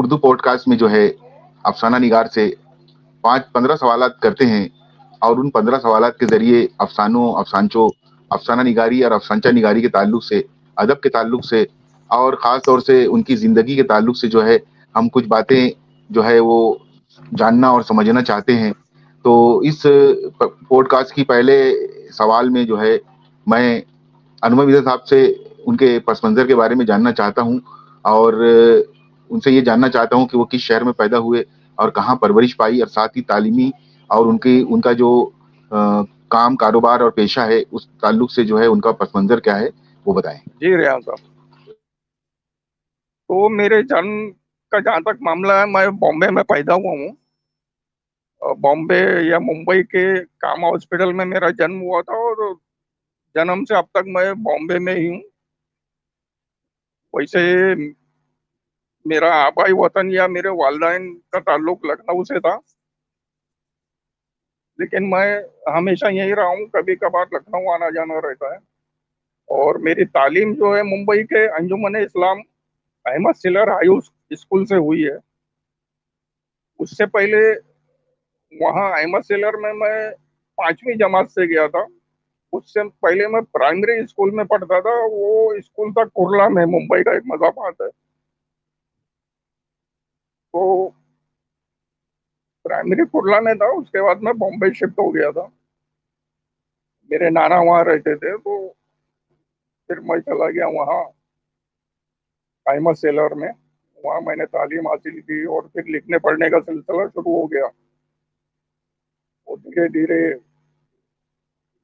Urdu podcast में जो है अफसाना निगार से 5-15 सवालात करते हैं और उन 15 सवालात के ज़रिए अफसानों, अफसानचों, अफसाना निगारी और अफसानचा निगारी के ताल्लुक से, अदब के ताल्लुक से और ख़ास तौर से उनकी ज़िंदगी के ताल्लुक से जो है हम कुछ बातें जो है वो जानना और समझना चाहते हैं। तो इस पॉडकास्ट की पहले सवाल में जो है मैं अनवर मिर्ज़ा साहब से उनके पस मंज़र के बारे में जानना चाहता हूँ और उनसे ये जानना चाहता हूँ कि वो किस शहर में पैदा हुए और कहाँ परवरिश पाई और साथ ही तालीमी और उनका जो काम, कारोबार और पेशा है, उस ताल्लुक से जो है उनका पस मंज़र क्या है, वो बताएँ? जी रेहान साहब, तो मेरे जन्म का जहाँ तक मामला है, मैं बॉम्बे में पैदा हुआ हूँ। बॉम्बे या मुंबई के कामा हॉस्पिटल में मेरा जन्म हुआ था और जन्म से अब तक मैं बॉम्बे में ही हूँ। वैसे मेरा आबाई वतन या मेरे वालिदैन का ताल्लुक लखनऊ से था, लेकिन मैं हमेशा यहीं रहा हूँ। कभी कभार लखनऊ आना जाना रहता है। और मेरी तालीम जो है मुंबई के अंजुमन इस्लाम अहमद सिलर हाई स्कूल से हुई है। उससे पहले वहाँ अहमद सिलर में मैं 5वीं जमात से गया था। उससे पहले मैं प्राइमरी स्कूल में पढ़ता था। वो स्कूल था कुर्ला में, मुंबई का एक मज़ाफ़ात है। तो प्राइमरी कुर्ला में था, उसके बाद मैं बॉम्बे शिफ्ट हो गया था। मेरे नाना वहाँ रहते थे, तो फिर मैं चला गया वहाँ अहमद सेलर में। वहाँ मैंने तालीम हासिल की और फिर लिखने पढ़ने का सिलसिला शुरू हो गया। और धीरे धीरे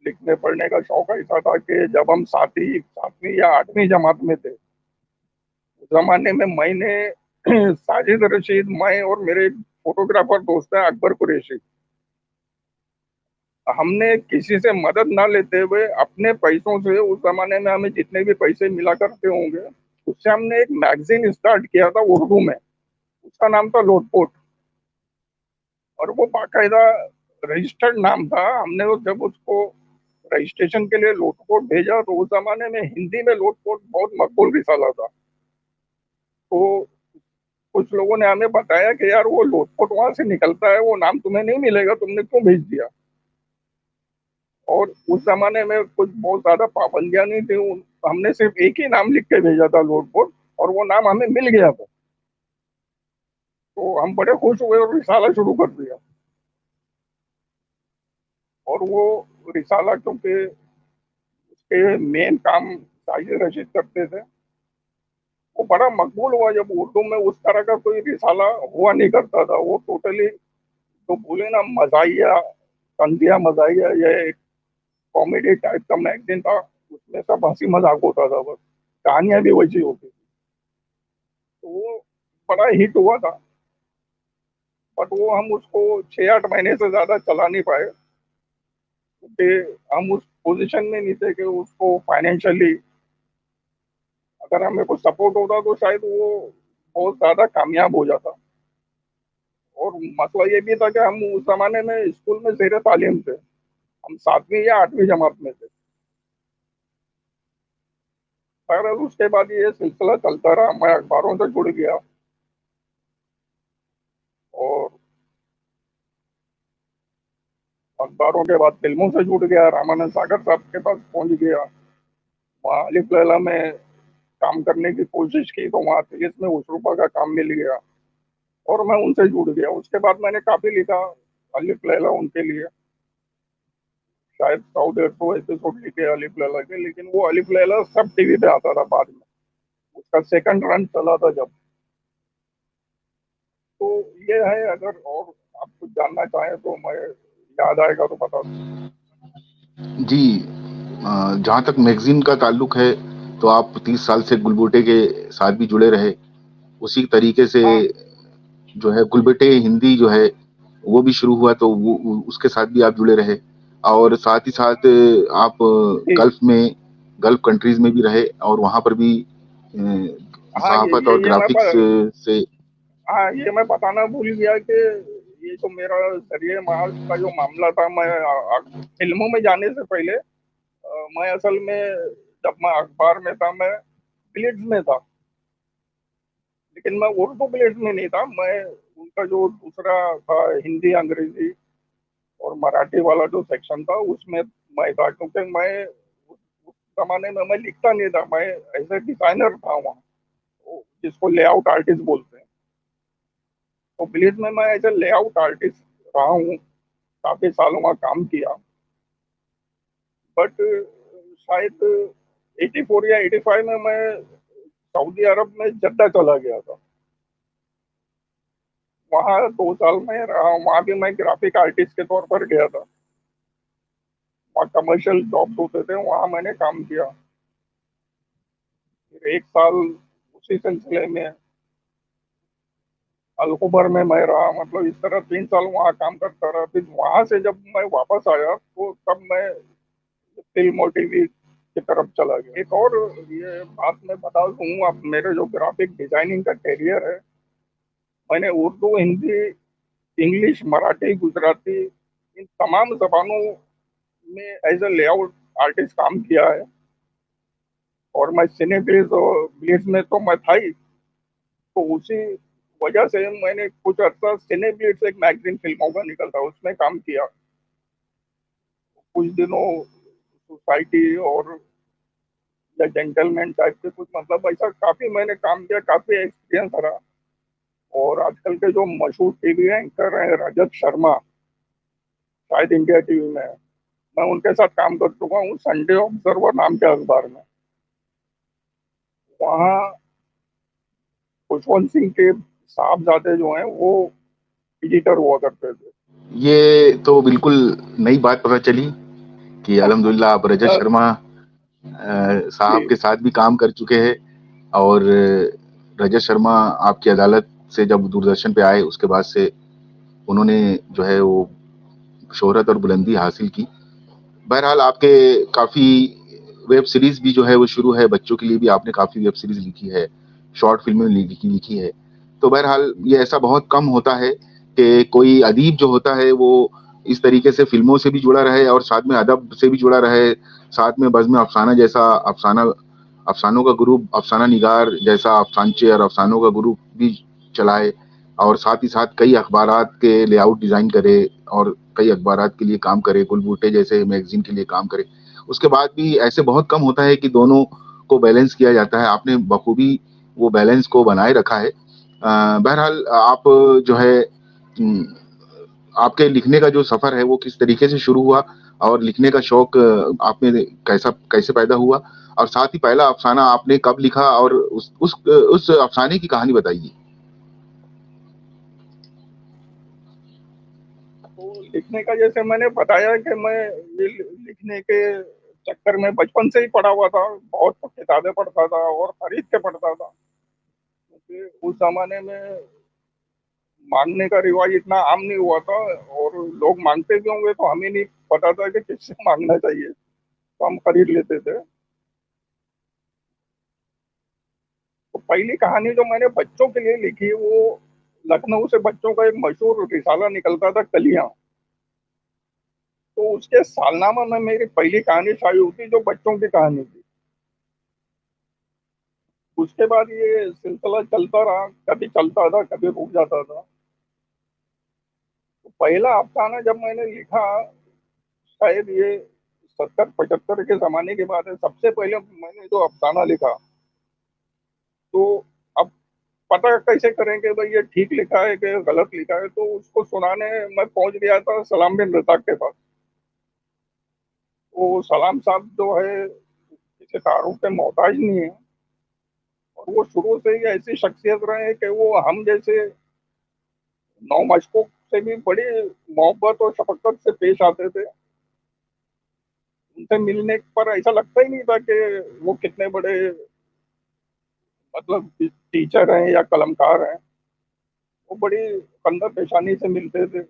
लिखने पढ़ने का शौक ऐसा था कि जब हम सातवीं या 8वीं जमात में थे, उस जमाने में मैंने साजिद रशीद, मैं और मेरे एक फोटोग्राफर दोस्त है अकबर कुरैशी, हमने किसी से मदद ना लेते हुए अपने पैसों से, उस जमाने में हमें जितने भी पैसे मिला करते होंगे, उससे हमने एक मैगजीन स्टार्ट किया था उर्दू में। उसका नाम था लोटपोट और वो बाकायदा रजिस्टर्ड नाम था। हमने जब उसको रजिस्ट्रेशन के लिए लोटपोट भेजा, तो उस जमाने में हिंदी में लोटपोट बहुत मकबूल रिसाला था। तो कुछ लोगों ने हमें बताया कि यार वो लोटपोट वहां से निकलता है, वो नाम तुम्हें नहीं मिलेगा, तुमने क्यों भेज दिया। और उस जमाने में कुछ बहुत ज्यादा पाबंदियां नहीं थी। हमने सिर्फ एक ही नाम लिख के भेजा था, लोटपोट, और वो नाम हमें मिल गया था। तो हम बड़े खुश हुए और रिसाला शुरू कर दिया। और वो रिसाला, क्योंकि उसके मेन काम साजिद रशीद करते थे, वो बड़ा मकबूल हुआ। जब उर्दू में उस तरह का कोई रिसाला हुआ नहीं करता था, वो टोटली, तो बोले ना, मजाहिया, तंजिया मजाहिया, ये एक कॉमेडी टाइप का मैगजीन था। उसमें सब हंसी मजाक होता था, बस कहानियां भी वैसी होती थी। तो वो बड़ा हिट हुआ था। बट वो हम उसको 6-8 महीने से ज्यादा चला नहीं पाए, क्योंकि हम उस पोजीशन में नहीं थे कि उसको फाइनेंशियली, अगर हमें कुछ सपोर्ट होता तो शायद वो बहुत ज्यादा कामयाब हो जाता। और मसला ये भी था कि हम उस जमाने में स्कूल में जेर तालीम थे। हम 7वीं या 8वीं जमात में थे। बहरहाल उसके बाद ये सिलसिला चलता रहा, मैं अखबारों से जुड़ गया। और अखबारों के बाद फिल्मों से जुड़ गया, रामानंद सागर साहब के पास पहुंच गया। वहाँ अलिफ लैला में काम करने की कोशिश की, तो वहाँ इसमें उशरूपा का काम मिल गया और मैं उनसे जुड़ गया। उसके बाद मैंने काफी लिखा अलिफ लैला उनके लिए, शायद 100-150 एपिसोड लिखे अलिफ लैला के। लेकिन वो अलिफ लैला सब टीवी पे आता था बाद में, उसका सेकंड रन चला था जब। तो ये है, अगर और आप कुछ जानना चाहें तो मैं, याद आएगा तो बता दूं। जी, जहाँ तक मैगज़ीन का ताल्लुक है, तो आप 30 साल से गुलबुटे के साथ भी जुड़े रहे। उसी तरीके से हाँ जो है गुलबेटे हिंदी जो है वो भी शुरू हुआ, तो वो उसके साथ भी आप जुड़े रहे और साथ ही साथ आप जी। गल्फ कंट्रीज में भी रहे और वहाँ पर भी हाँ, सहाफत और ग्राफिक्स से। हाँ, ये मैं बताना भूल गया कि ये जो मेरा जरिए मार्च का जो मामला था, मैं फिल्मों में जाने से पहले, मैं असल में, जब मैं अखबार में था, मैं ब्लिट्स में था। लेकिन मैं उर्दू प्लेट में नहीं था, मैं उनका जो दूसरा था हिंदी अंग्रेजी और मराठी वाला जो सेक्शन था उसमें मैं था, क्योंकि मैं उस जमाने में मैं लिखता नहीं था, मैं एज ए डिजाइनर था वहाँ, जिसको लेआउट आर्टिस्ट बोलते हैं। तो प्लेट में मैं एज ए लेआउट आर्टिस्ट रहा हूँ, काफी सालों का काम किया। बट शायद 84 या 85 में मैं सऊदी अरब में जद्दा चला गया था। वहाँ 2 साल में रहा, वहाँ भी मैं ग्राफिक आर्टिस्ट के तौर पर गया था। वहाँ कमर्शियल जॉब होते थे, वहाँ मैंने काम किया। फिर 1 साल उसी सिलसिले में अलखबर में मैं रहा, मतलब इस तरह 3 साल वहाँ काम करता रहा। फिर वहां से जब मैं वापस आया तो तब मैं फिल्म और टीवी की तरफ चला गया। एक और ये बात मैं बता दूं, अब मेरे जो ग्राफिक डिजाइनिंग का करियर है, मैंने उर्दू, हिंदी, इंग्लिश, मराठी, गुजराती, इन तमाम जबानों में एज ए लेआउट आर्टिस्ट काम किया है। और मैं सिनेब्लिज और ब्लिट्ज में तो मैं था ही, तो उसी वजह से मैंने कुछ अर्सा सिनेब्लिट्ज एक मैगजीन फिल्मों का निकलता उसमें काम किया कुछ दिनों। सोसाइटी और या जेंटलमैन टाइप के कुछ, मतलब ऐसा काफी मैंने काम किया, काफी एक्सपीरियंस रहा। और आजकल के जो मशहूर टीवी एंकर हैं रजत शर्मा, शायद इंडिया टीवी में है, मैं उनके साथ काम कर चुका हूँ संडे ऑब्जर्वर नाम के अखबार में। वहाँ खुशवंत सिंह के साहबजादे जो हैं वो एडिटर हुआ करते थे। ये तो बिल्कुल नई बात पता चली कि अल्हम्दुलिल्लाह आप रजत शर्मा साहब जी के साथ भी काम कर चुके हैं। और रजत शर्मा आपकी अदालत से जब दूरदर्शन पे आए उसके बाद से उन्होंने जो है वो शोहरत और बुलंदी हासिल की। बहरहाल आपके काफ़ी वेब सीरीज़ भी जो है वो शुरू है, बच्चों के लिए भी आपने काफ़ी वेब सीरीज़ लिखी है, शॉर्ट फ़िल्में लिखी लिखी है। तो बहरहाल ये ऐसा बहुत कम होता है कि कोई अदीब जो होता है वो इस तरीके से फ़िल्मों से भी जुड़ा रहे और साथ में अदब से भी जुड़ा रहे, साथ में बज़्म अफ़साना जैसा अफ़सानों का ग्रुप, अफ़साना निगार जैसा अफ़सानचे और अफ़सानों का ग्रुप भी चलाए और साथ ही साथ कई अखबारात के लेआउट डिज़ाइन करे और कई अखबारात के लिए काम करे, कुलबुटे जैसे मैगज़ीन के लिए काम करे। उसके बाद भी ऐसे बहुत कम होता है कि दोनों को बैलेंस किया जाता है। आपने बखूबी वो बैलेंस को बनाए रखा है। बहरहाल आप जो है आपके लिखने का जो सफ़र है वो किस तरीके से शुरू हुआ और लिखने का शौक आप में कैसे पैदा हुआ? और साथ ही पहला अफ़साना आपने कब लिखा और उस अफ़साने की कहानी बताइए? तो लिखने का जैसे मैंने बताया कि मैं ये लिखने के चक्कर में बचपन से ही पढ़ा हुआ था, बहुत किताबें पढ़ता था और खरीद के पढ़ता था, क्योंकि उस जमाने में मांगने का रिवाज इतना आम नहीं हुआ था। और लोग मांगते भी होंगे तो हमें नहीं पता था कि किससे मांगना चाहिए, तो हम खरीद लेते थे। तो पहली कहानी जो मैंने बच्चों के लिए लिखी वो लखनऊ से बच्चों का एक मशहूर रिसाला निकलता था कलियां, तो उसके सालनामा में मेरी पहली कहानी शायद हुई थी जो बच्चों की कहानी थी। उसके बाद ये सिलसिला चलता रहा, कभी चलता था कभी रुक जाता था। तो पहला अफसाना जब मैंने लिखा, शायद ये 70-75 के जमाने की बात है, सबसे पहले मैंने जो अफसाना लिखा, तो अब पता कैसे करें कि भाई ये ठीक लिखा है कि गलत लिखा है, तो उसको सुनाने मैं पहुंच गया था सलाम बिन रजाक के पास। वो सलाम साहब जो है किसी तारुफ के मोहताज नहीं है, और वो शुरू से ही ऐसी शख्सियत रहे हैं कि वो हम जैसे नौमशकों से भी बड़ी मोहब्बत और शफकत से पेश आते थे। उनसे मिलने पर ऐसा लगता ही नहीं था कि वो कितने बड़े, मतलब टीचर हैं या कलमकार हैं। वो बड़ी कंधा पेशानी से मिलते थे।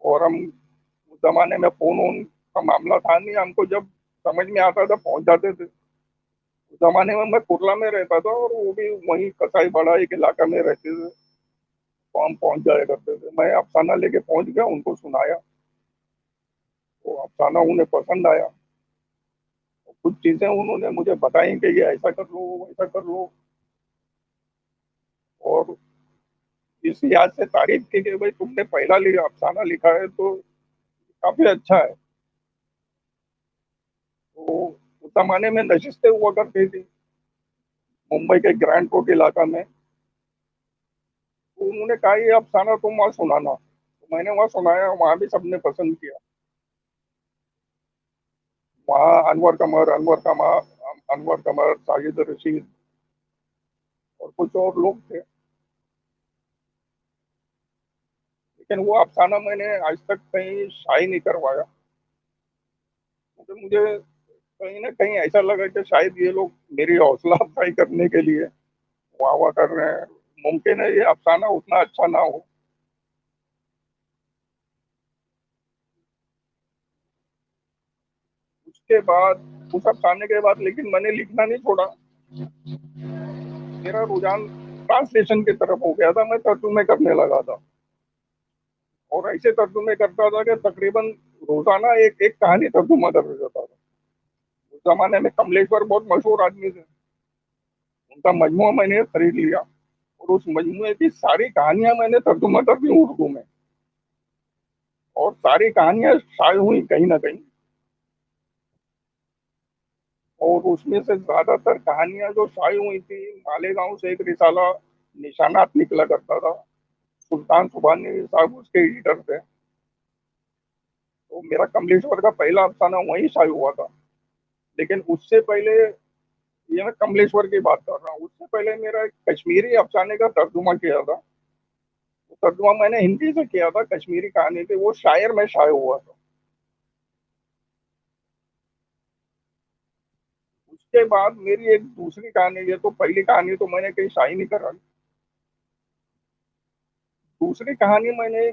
और हम उस जमाने में फोन वोन का मामला था नहीं, हमको जब समझ में आता था पहुंच जाते थे। उस जमाने में मैं कुर्ला में रहता था और वो भी वहीं कसाई बड़ा एक इलाका में रहते थे, तो हम पहुंच जाया करते थे। मैं अफसाना लेके पहुंच गया, उनको सुनाया, तो अफसाना उन्हें पसंद आया। कुछ चीजें उन्होंने मुझे बताई कि ये ऐसा कर लो वैसा कर लो। और इस याद से तारीफ की कि भाई तुमने पहला अफसाना लिखा है तो काफी अच्छा है। तो उस जमाने में नशिस्तें हुआ करती थी मुंबई के ग्रैंड कोर्ट इलाका में। तो उन्होंने कहा ये अफसाना तुम वहाँ सुनाना, तो मैंने वहाँ सुनाया, वहाँ भी सबने पसंद किया। वहाँ अनवर कमर, साजिद रशीद और कुछ और लोग थे। लेकिन वो अफसाना मैंने आज तक कहीं शाये नहीं करवाया, क्योंकि मुझे कहीं ना कहीं ऐसा लगा कि शायद ये लोग मेरी हौसला अफजाई करने के लिए वाह वाह कर रहे हैं। मुमकिन है ये अफसाना उतना अच्छा ना हो। उसके बाद, उस अफसाने के बाद लेकिन मैंने लिखना नहीं छोड़ा। मेरा रुझान ट्रांसलेशन की तरफ हो गया था, मैं तर्जुमे करने लगा था। और ऐसे तर्जुमे करता था कि तकरीबन रोजाना एक एक कहानी तर्जुमा कर देता था। उस जमाने में कमलेश्वर बहुत मशहूर आदमी थे, उनका मजमुआ मैंने खरीद लिया और उस मजमुए की सारी कहानियां मैंने तर्जुमा कर दी उर्दू में। और सारी कहानियां शाये हुई कहीं ना कहीं। और उसमें से ज्यादातर कहानियां जो शाये हुई थी, मालेगांव से एक रिसाला निशानात निकला करता था, सुल्तान सुबहानी साहब उसके एडिटर थे। तो मेरा कमलेश्वर का पहला अफसाना वहीं शाये हुआ था। लेकिन उससे पहले, ये मैं कमलेश्वर की बात कर रहा हूँ, उससे पहले मेरा एक कश्मीरी अफसाने का तर्जुमा किया था। वो तर्जुमा मैंने हिंदी से किया था, कश्मीरी कहानी थी, वो शायर में शाये हुआ था। उसके बाद मेरी एक दूसरी कहानी, ये तो पहली कहानी तो मैंने कहीं शाये नहीं करा। दूसरी कहानी मैंने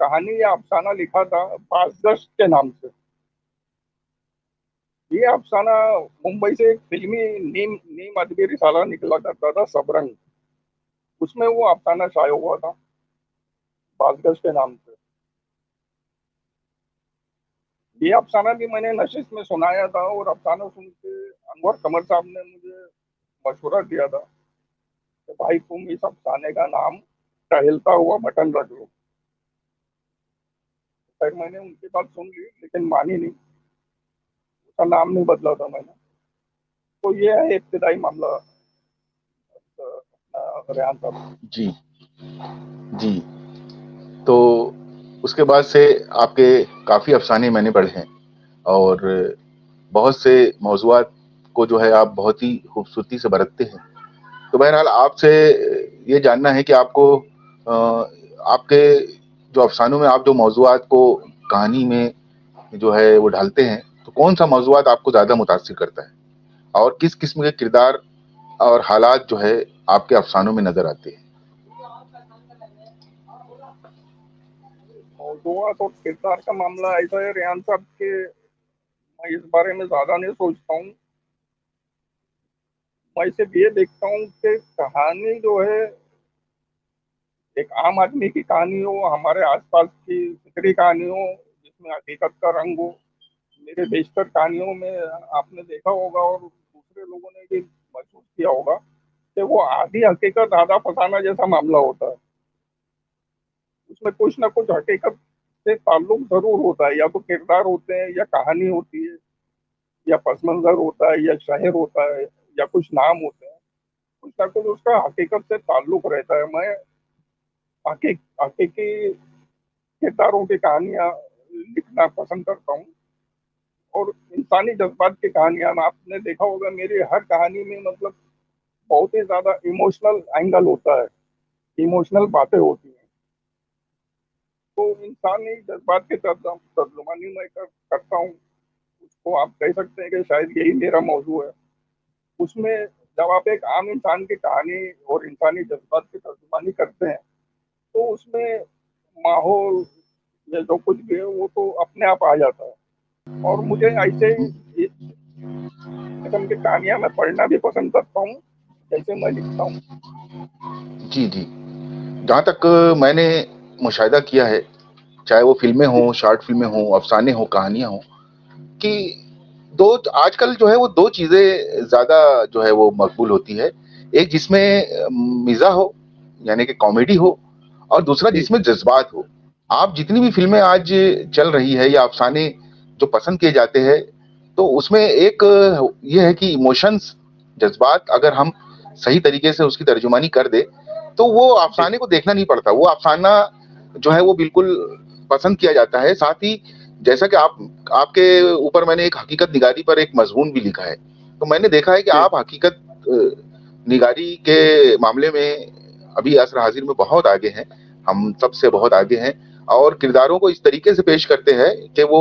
कहानी या अफसाना लिखा था बाजगश्त के नाम से। ये अफसाना मुंबई से एक फिल्मी नीम नीम अदबी रिसाला निकला करता था, सबरंग। उसमें वो अफसाना शाये हुआ था बाजगश्त के नाम से। ये अफसाना भी मैंने नशिश में सुनाया था और अफसाना सुन के अनवर कमर साहब ने मुझे मशवरा दिया था कि भाई तुम इस अफसाने का नाम टहलता हुआ बटन रख लो। फिर मैंने उनकी बात सुन ली लेकिन मानी नहीं, उसका नाम नहीं बदला था मैंने। तो ये है इब्तिदाई मामला रेहान साहब। जी, जी। तो उसके बाद से आपके काफ़ी अफ़साने मैंने पढ़े हैं और बहुत से मौज़ूआत को जो है आप बहुत ही खूबसूरती से बरतते हैं। तो बहरहाल आपसे ये जानना है कि आपको आपके जो अफ़सानों में आप जो मौज़ूआत को कहानी में जो है वो ढालते हैं, तो कौन-सा मौज़ूआत आपको ज़्यादा मुतासिर करता है? और किस किस्म के किरदार और हालात जो है आपके अफ़सानों में नज़र आते हैं? मौज़ूआत और किरदार का मामला ऐसा है रेहान साहब के, मैं इस बारे में ज्यादा नहीं सोचता हूँ। मैं सिर्फ ये देखता हूँ कि कहानी जो है एक आम आदमी की कहानी हो, हमारे आसपास की फिक्री कहानी हो जिसमें हकीकत का रंग हो। मेरे बेशतर कहानियों में आपने देखा होगा और दूसरे लोगों ने भी महसूस किया होगा कि वो आधी हकीकत आधा फसाना जैसा मामला होता है। उसमें कुछ ना कुछ हकीकत से ताल्लुक जरूर होता है, या तो किरदार होते हैं या कहानी होती है या पस मंजर होता है या शहर होता है या कुछ नाम होते हैं। कुछ ना कुछ उसका हकीकत से ताल्लुक रहता है। मैं हकीकी किरदारों की कहानियां लिखना पसंद करता हूँ। और इंसानी जज्बात की कहानियां, आपने देखा होगा मेरी हर कहानी में मतलब बहुत ही ज्यादा इमोशनल एंगल होता है, इमोशनल बातें होती हैं। तो इंसानी जज्बात की तर्जुमानी मैं करता हूँ। उसको आप कह सकते हैं कि शायद यही मेरा मौजू है। उसमें जब आप एक आम इंसान की कहानी और इंसानी जज्बात की तर्जुमानी करते हैं तो उसमें माहौल या जो कुछ भी है वो तो अपने आप आ जाता है। और मुझे ऐसे इस किस्म की कहानियां मैं पढ़ना भी पसंद करता हूँ जैसे मैं लिखता हूँ। जी, जी। जहाँ तक मैंने मुशाहिदा किया है, चाहे वो फ़िल्में जी हों, शॉर्ट फ़िल्में हों, अफ़साने हों, कहानियाँ हों, कि 2 आजकल जो है वो 2 चीज़ें ज़्यादा जो है वो मकबूल होती है। एक जिसमें मिज़ाह हो यानी कि कॉमेडी हो, और दूसरा जी जिसमें जज्बात हो। आप जितनी भी फिल्में आज चल रही है या अफसाने जो पसंद किए जाते हैं, तो उसमें एक ये है कि इमोशंस, जज्बात अगर हम सही तरीके से उसकी तर्जुमानी कर दे, तो वो जी अफसाने को देखना नहीं पड़ता, वो अफसाना जो है वो बिल्कुल पसंद किया जाता है। साथ ही जैसा कि आपके ऊपर मैंने एक हकीकत निगारी पर एक मजमून भी लिखा है, तो मैंने देखा है कि जी आप हकीकत निगारी के मामले में अभी असर हाजिर में बहुत आगे हैं, हम सबसे बहुत आगे हैं, और किरदारों को इस तरीके से पेश करते हैं कि वो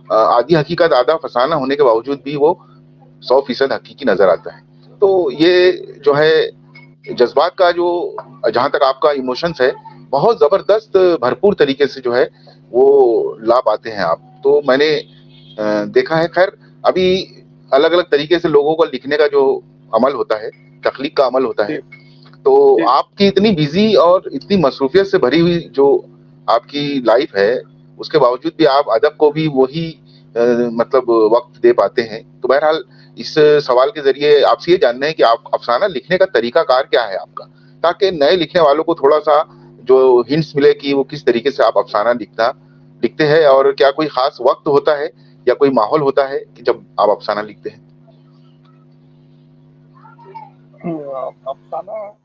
आधी हकीकत आधा फसाना होने के बावजूद भी वो 100% हकीकी नजर आता है। तो ये जो है जज्बात का जो, जहां तक आपका इमोशंस है, बहुत जबरदस्त भरपूर तरीके से जो है वो ला पाते हैं आप। तो मैंने देखा है। खैर, अभी अलग अलग तरीके से लोगों का लिखने का जो अमल होता है, तख्लीक का अमल होता है, जी तो जी आपकी इतनी बिजी और इतनी मसरूफियत से भरी हुई जो आपकी लाइफ है, उसके बावजूद भी आप अदब को भी वही मतलब वक्त दे पाते हैं। तो बहरहाल, इस सवाल के जरिए आपसे ये जानना है कि आप अफसाना लिखने का तरीका कार क्या है आपका, ताकि नए लिखने वालों को थोड़ा सा जो हिंट्स मिले कि वो किस तरीके से आप अफसाना लिखते हैं, और क्या कोई खास वक्त होता है या कोई माहौल होता है कि जब आप अफसाना लिखते हैं। अफसाना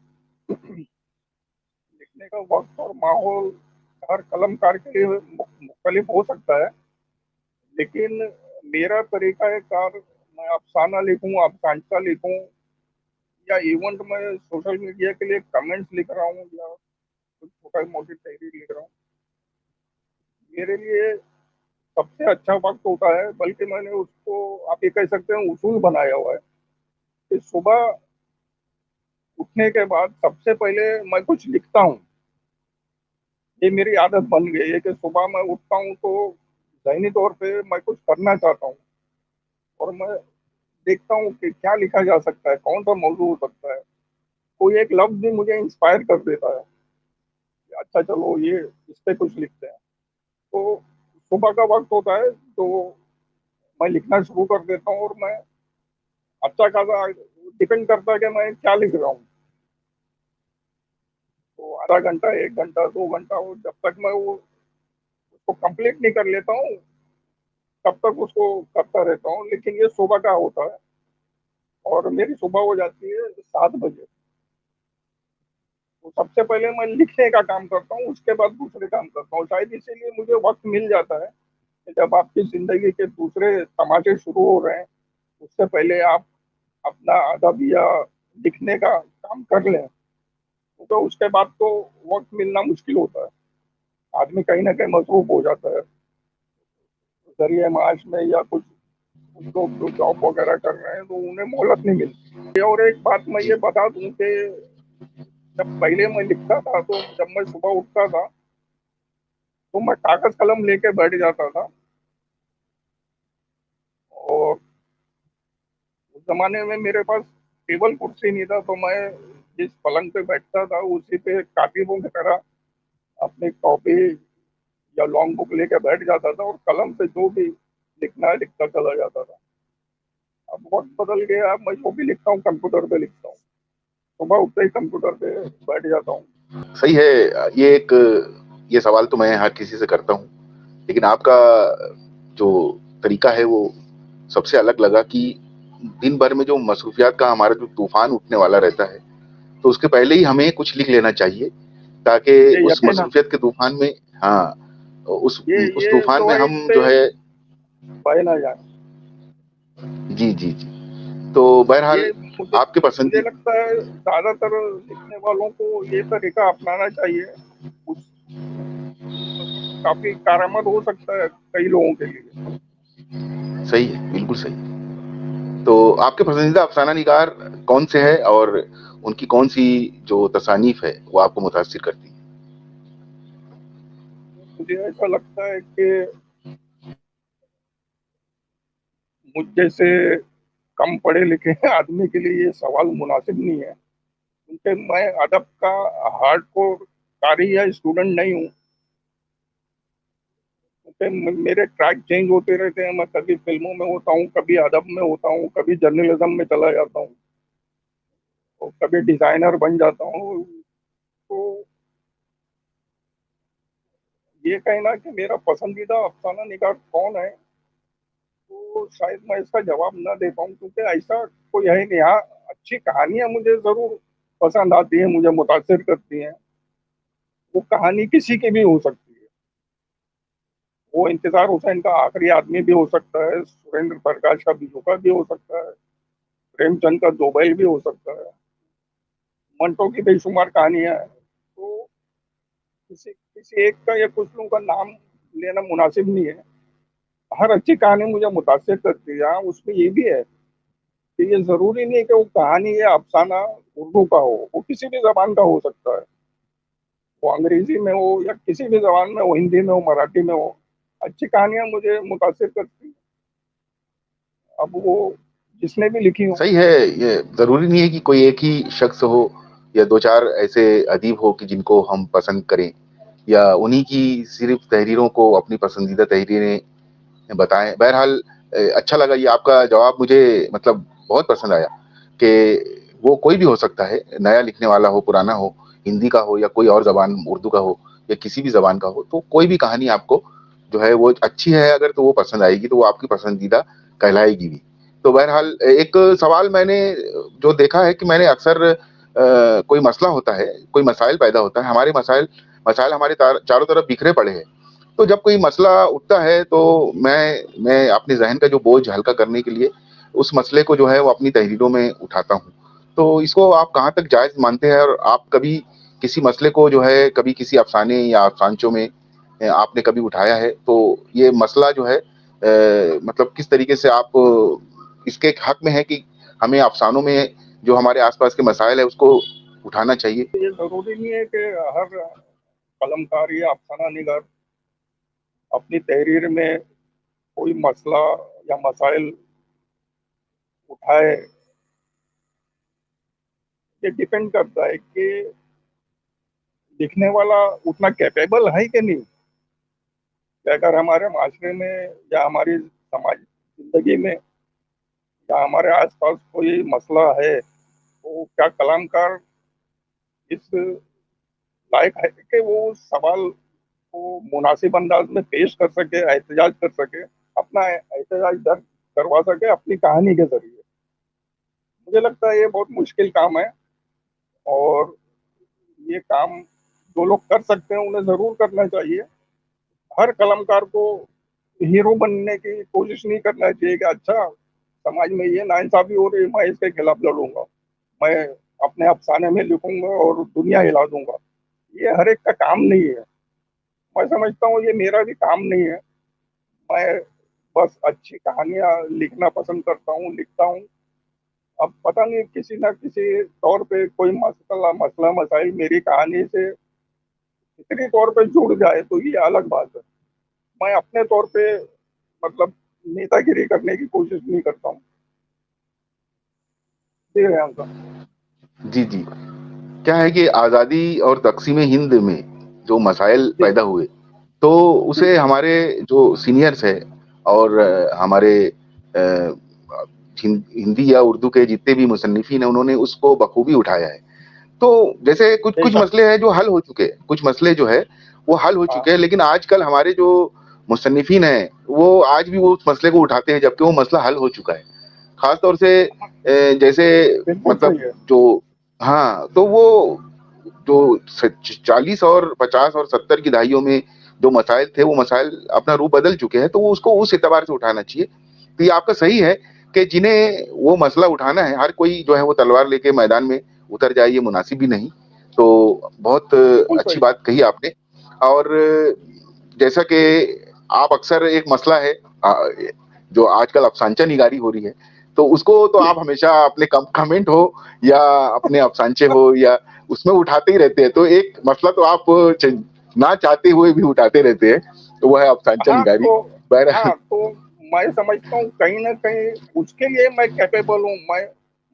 लिखने का वक्त और माहौल हर कलमकार के लिए मुख्तलिफ हो सकता है, लेकिन मेरा तरीका है कार, मैं अफसाना लिखूं, अफसानचा लिखूं, या इवेंट में सोशल मीडिया के लिए कमेंट्स लिख रहा हूँ, या कुछ छोटा मोटी तहरीर लिख रहा हूँ, मेरे लिए सबसे अच्छा वक्त होता है, बल्कि मैंने उसको आप ये कह सकते हैं उसूल बनाया हुआ है कि सुबह उठने के बाद सबसे पहले मैं कुछ लिखता हूँ। ये मेरी आदत बन गई है कि सुबह मैं उठता हूँ तो ज़हनी तौर पे मैं कुछ करना चाहता हूँ, और मैं देखता हूँ कि क्या लिखा जा सकता है, कौन सा मौजू हो सकता है। कोई एक लफ्ज भी मुझे इंस्पायर कर देता है कि अच्छा चलो ये इस पे कुछ लिखते हैं। तो सुबह का वक्त होता है तो मैं लिखना शुरू कर देता हूँ, और मैं अच्छा खासा डिपेंड करता है कि मैं क्या लिख रहा हूँ। तो आधा घंटा, 1 घंटा, 2 घंटा, और जब तक मैं वो उसको कंप्लीट नहीं कर लेता हूँ तब तक उसको करता रहता हूँ। लेकिन ये सुबह का होता है, और मेरी सुबह हो जाती है 7 बजे। तो सबसे पहले मैं लिखने का काम करता हूँ, उसके बाद दूसरे काम करता हूँ। शायद इसीलिए मुझे वक्त मिल जाता है कि जब आपकी जिंदगी के दूसरे तमाशे शुरू हो रहे हैं, उससे पहले आप अपना अदब या लिखने का काम कर लें, तो उसके बाद तो वक्त मिलना मुश्किल होता है। आदमी कहीं ना कहीं मसरूफ हो जाता है जरिए माश में, या कुछ कुछ लोग जो जॉब वगैरह कर रहे हैं तो उन्हें मोहलत नहीं मिलती। और एक बात मैं ये जी। बता दूं कि जब पहले मैं लिखता था, तो जब मैं सुबह उठता था तो मैं कागज कलम लेके बैठ जाता था, और उस जमाने में मेरे पास टेबल कुर्सी नहीं था, तो मैं जिस पलंग पे बैठता था उसी पे कातिबों की तरह अपनी कॉपी या लॉन्ग बुक लेके बैठ जाता था, और कलम से जो भी लिखना है लिखता चला जाता था। अब वक्त बदल गया, अब मैं जो भी लिखता हूँ कंप्यूटर पे लिखता हूँ, सुबह उठते ही कंप्यूटर पे बैठ जाता हूँ। सही है। ये सवाल तो मैं हर किसी से करता हूँ, लेकिन आपका जो तरीका है वो सबसे अलग लगा कि दिन भर में जो मसरूफियात का हमारा जो तूफान उठने वाला रहता है, तो उसके पहले ही हमें कुछ लिख लेना चाहिए, ताकि ये उस यकीन है, मसरूफियत के तूफान में, हाँ, उस ये तूफान जो में है इस हम पे जो है, बह ना जाए। जी जी जी, तो बहरहाल ये मुझे आपके मुझे पसंदीदा, लगता है ज्यादातर लिखने वालों को ये तरीका अपनाना चाहिए। उस काफी कारगर हो सकता है कई लोगों के लिए। सही है, बिल्कुल सही। तो आपके पसंदीदा अफसाना निगार कौन से है, और उनकी कौन सी जो तसानीफ है वो आपको मुतासिर करती है? मुझे ऐसा लगता है कि मुझ जैसे कम पढ़े लिखे आदमी के लिए ये सवाल मुनासिब नहीं है, क्योंकि मैं अदब का हार्डकोर कारी या स्टूडेंट नहीं हूँ। क्योंकि मेरे ट्रैक चेंज होते रहते हैं, मैं कभी फिल्मों में होता हूँ, कभी अदब में होता हूँ, कभी जर्नलिज्म में चला जाता हूँ, और कभी डिजाइनर बन जाता हूँ। तो कहना कि मेरा पसंदीदा अफसाना निगार कौन है, तो शायद मैं इसका जवाब न दे पाऊँ, क्योंकि ऐसा कोई है नहीं। हाँ, अच्छी कहानियां मुझे जरूर पसंद आती है, मुझे मुतासिर करती हैं। वो कहानी किसी की भी हो सकती है। वो इंतजार हुसैन का आखिरी आदमी भी हो सकता है, सुरेंद्र प्रकाश का बिजोका भी हो सकता है, प्रेमचंद का दोबैल भी हो सकता है, मंटो की बेशुमार कहानियां हैं। तो किसी किसी एक का या कुछ लोगों का नाम लेना मुनासिब नहीं है। हर अच्छी कहानी मुझे मुतासिर करती है। हाँ, उसमें ये भी है कि ये जरूरी नहीं है कि वो कहानी या अफसाना उर्दू का हो, वो किसी भी जबान का हो सकता है। वो अंग्रेजी में हो या किसी भी जबान में हो, हिंदी में हो, मराठी में हो, अच्छी कहानियां मुझे मुतासिर करती हैं। अब वो जिसने भी लिखी हो। सही है। ये जरूरी नहीं है कि कोई एक ही शख्स हो या दो चार ऐसे अदीब हो कि जिनको हम पसंद करें या उन्हीं की सिर्फ तहरीरों को अपनी पसंदीदा तहरीरें बताएं। बहरहाल अच्छा लगा ये आपका जवाब, मुझे मतलब बहुत पसंद आया कि वो कोई भी हो सकता है, नया लिखने वाला हो, पुराना हो, हिंदी का हो या कोई और जबान, उर्दू का हो या किसी भी जबान का हो, तो कोई भी कहानी आपको जो है वो अच्छी है अगर, तो वो पसंद आएगी, तो वो आपकी पसंदीदा कहलाएगी भी। तो बहरहाल एक सवाल मैंने जो देखा है कि मैंने अक्सर कोई मसला होता है, कोई मसाइल पैदा होता है, हमारे मसाइल मसाइल हमारे चारों तरफ बिखरे पड़े हैं। तो जब कोई मसला उठता है तो मैं अपने जहन का जो बोझ हल्का करने के लिए उस मसले को जो है वो अपनी तहरीरों में उठाता हूँ। तो इसको आप कहाँ तक जायज मानते हैं, और आप कभी किसी मसले को जो है कभी किसी अफसाने या अफसानचों में आपने कभी उठाया है, तो ये मसला जो है मतलब किस तरीके से आप इसके हक में है कि हमें अफसानों में जो हमारे आसपास के मसाइल है उसको उठाना चाहिए? ये जरूरी नहीं है कि हर कलमकार या अफसाना निगार अपनी तहरीर में कोई मसला या मसाइल उठाए। ये डिपेंड करता है कि लिखने वाला उतना कैपेबल है कि नहीं। कि अगर हमारे माशरे में या हमारी समाज जिंदगी में या हमारे आसपास कोई मसला है, तो क्या कलामकार इस लायक है कि वो उस सवाल को मुनासिब अंदाज में पेश कर सके, एहतजाज कर सके, अपना एहतजाज दर्ज करवा सके अपनी कहानी के जरिए। मुझे लगता है ये बहुत मुश्किल काम है, और ये काम जो लोग कर सकते हैं उन्हें जरूर करना चाहिए। हर कलमकार को हीरो बनने की कोशिश नहीं करना चाहिए कि अच्छा, समाज में ये नाइंसाफी हो रही है, मैं इसके खिलाफ लड़ूंगा, मैं अपने अफसाने में लिखूंगा और दुनिया हिला दूंगा। ये हर एक का काम नहीं है। मैं समझता हूँ ये मेरा भी काम नहीं है। मैं बस अच्छी कहानियां लिखना पसंद करता हूँ, लिखता हूँ। अब पता नहीं किसी ना किसी तौर पे कोई मसला मसला मसाइल मेरी कहानी से फिक्री तौर पे जुड़ जाए तो ये अलग बात है। मैं अपने तौर पे मतलब नेतागिरी करने की कोशिश नहीं करता हूँ। जी रेहान साहब। जी जी। क्या है कि आज़ादी और तक़सीम हिंद में जो मसाइल जी पैदा हुए, तो जी। उसे हमारे जो सीनियर्स हैं और हमारे हिंदी या उर्दू के जितने भी मुसन्निफीन हैं, उन्होंने उसको बखूबी उठाया है। तो जैसे कुछ कुछ बेशक। मसले हैं जो हल हो चुके हैं, कुछ मसले जो है वो हल हो हाँ, चुके हैं, लेकिन आजकल हमारे जो मुसन्निफीन हैं वो आज भी वो उस मसले को उठाते हैं जबकि वो मसला हल हो चुका है। खास तौर से जैसे बिल्कुल मतलब सही है। जो, हाँ, तो वो जो 40 और 50 और 70 की दहाइयों में जो मसाइल थे वो मसाइल अपना रूप बदल चुके हैं, तो वो उसको उस एतबार से उठाना चाहिए। तो ये आपका सही है कि जिन्हें वो मसला उठाना है, हर कोई जो है वो तलवार लेके मैदान में उतर जाए, ये मुनासिब भी नहीं। तो बहुत बिल्कुल अच्छी सही। बात कही आपने। और जैसा कि आप अक्सर एक मसला है जो आजकल अफसांचा निगारी हो रही है, तो उसको तो आप हमेशा अपने कमेंट हो या अपने अफसांचे हो या उसमें उठाते ही रहते हैं। तो एक मसला तो आप ना चाहते हुए भी उठाते रहते हैं, तो वो है अफसांचा हाँ निगारी। तो बहरहाल हाँ तो मैं समझता हूँ कहीं ना कहीं उसके लिए मैं कैपेबल हूँ।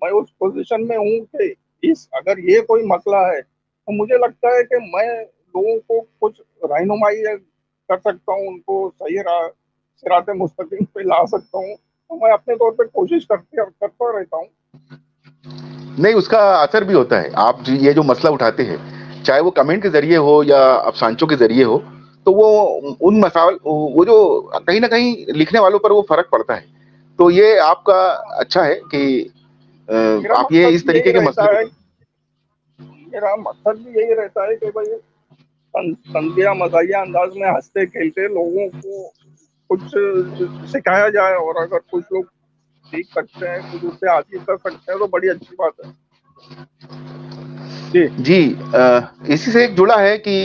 मैं उस पोजीशन में हूँ कि इस अगर ये कोई मसला है तो मुझे लगता है कि मैं लोगों को कुछ रहनुमाई कर सकता हूँ, उनको सही राह सिराते मुस्तकीम पे ला सकता हूँ। तो मैं अपने तौर पे कोशिश करता रहता हूँ। नहीं, उसका असर भी होता है। आप ये जो मसला उठाते हैं, चाहे वो कमेंट के जरिए हो या अफसानचों के जरिए हो, तो वो उन मसाल वो जो कहीं न कहीं लिखने वालों पर वो फ़र्क पड़ता है। तो ये आपका अच्छा है कि मेरा आप ये मकसद इस भी यही तरीके के रहता मसले को है, मेरा मकसद भी यही रहता है कि भाई तंजिया मज़ाहिया अंदाज में हंसते खेलते लोगों को कुछ सिखाया जाए, और अगर कुछ लोग सीख सकते हैं, कुछ उससे हासिल कर सकते हैं, तो बड़ी अच्छी बात है जी। जी इसी से एक जुड़ा है कि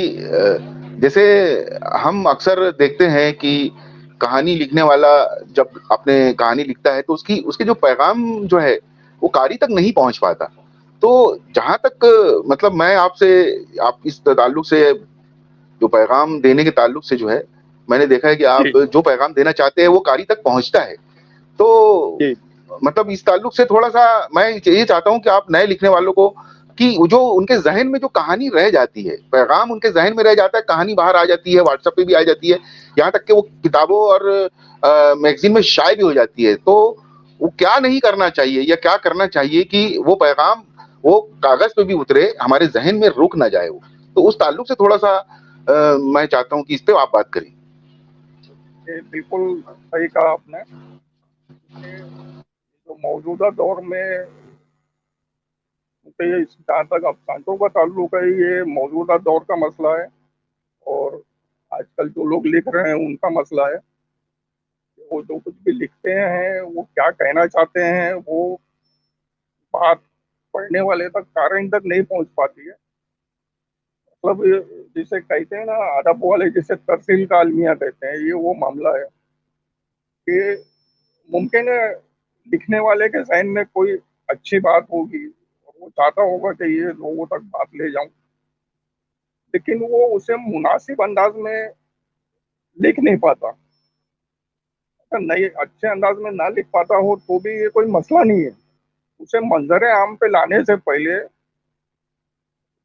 जैसे हम अक्सर देखते हैं कि कहानी लिखने वाला जब अपने कहानी लिखता है तो उसकी उसके जो पैगाम जो है वो कारी तक नहीं पहुंच पाता। तो जहां तक मतलब मैं आपसे आप इस ताल्लुक से जो पैगाम देने के ताल्लुक से जो है मैंने देखा है कि जी। आप जो पैगाम देना चाहते हैं वो कारी तक पहुंचता है। तो जी। मतलब इस ताल्लुक से थोड़ा-सा मैं ये चाहता हूँ कि आप नए लिखने वालों को कि वो जो उनके ज़हन में जो कहानी रह जाती है, पैगाम उनके ज़हन में रह जाता है, कहानी बाहर आ जाती है, व्हाट्सएप पे भी आ जाती है, यहाँ तक कि वो किताबों और मैगज़ीन में शाये भी हो जाती है। तो वो क्या नहीं करना चाहिए या क्या करना चाहिए कि वो पैगाम वो कागज़ पे भी उतरे, हमारे ज़हन में रुक ना जाए वो। तो उस ताल्लुक से थोड़ा-सा मैं चाहता हूँ कि इस पे आप बात करें। ये बिल्कुल सही कहा आपने कि जो मौजूदा दौर में, क्योंकि जहाँ तक अफसानों का ताल्लुक है, ये मौजूदा दौर का मसला है, और आजकल जो लोग लिख रहे हैं उनका मसला है। वो जो कुछ भी लिखते हैं वो क्या कहना चाहते हैं, वो बात पढ़ने वाले तक, कारन तक नहीं पहुंच पाती है। मतलब जिसे कहते हैं ना, अदब वाले जिसे तरसील का अलमिया कहते हैं, ये वो मामला है कि मुमकिन है लिखने वाले के जहन में कोई अच्छी बात होगी और वो चाहता होगा कि ये लोगों तक बात ले जाऊं, लेकिन वो उसे मुनासिब अंदाज में लिख नहीं पाता। अगर नहीं अच्छे अंदाज में ना लिख पाता हो तो भी ये कोई मसला नहीं है। उसे मंजर आम पे लाने से पहले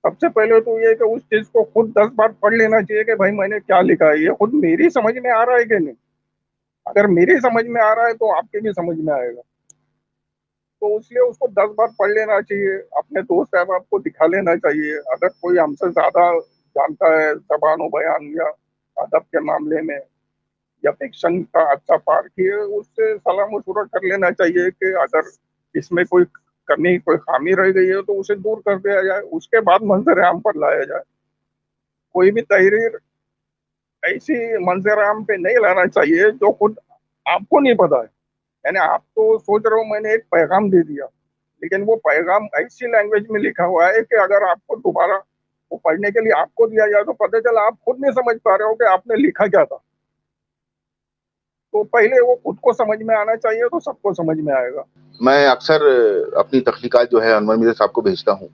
सबसे पहले तो ये कि उस चीज को खुद 10 बार पढ़ लेना चाहिए कि भाई मैंने क्या लिखा है, ये खुद मेरी समझ में आ रहा है कि नहीं। अगर मेरी समझ में आ रहा है तो आपके भी समझ में आएगा। तो इसलिए उसको 10 बार पढ़ लेना चाहिए, अपने दोस्त अहबाब को दिखा लेना चाहिए। अगर कोई हमसे ज्यादा जानता है जबान बयान या अदब के मामले में, या फिक्शन का अच्छा पार्टी है, उससे सलाह मशवरा कर लेना चाहिए कि अगर इसमें कोई कमी, कोई खामी रह गई है तो उसे दूर कर दिया जाए, उसके बाद मंजर आम पर लाया जाए। कोई भी तहरीर ऐसी मंजर आम पे नहीं लाना चाहिए जो खुद आपको नहीं पता है। यानी आप तो सोच रहे हो मैंने एक पैगाम दे दिया, लेकिन वो पैगाम ऐसी लैंग्वेज में लिखा हुआ है कि अगर आपको दोबारा वो पढ़ने के लिए आपको दिया जाए तो पता चला आप खुद नहीं समझ पा रहे हो कि आपने लिखा क्या था। तो पहले वो खुद को समझ में आना चाहिए, तो सबको समझ में आएगा। मैं अक्सर अपनी तख्लीकात जो है अनवर मिर्ज़ा साहब को भेजता हूँ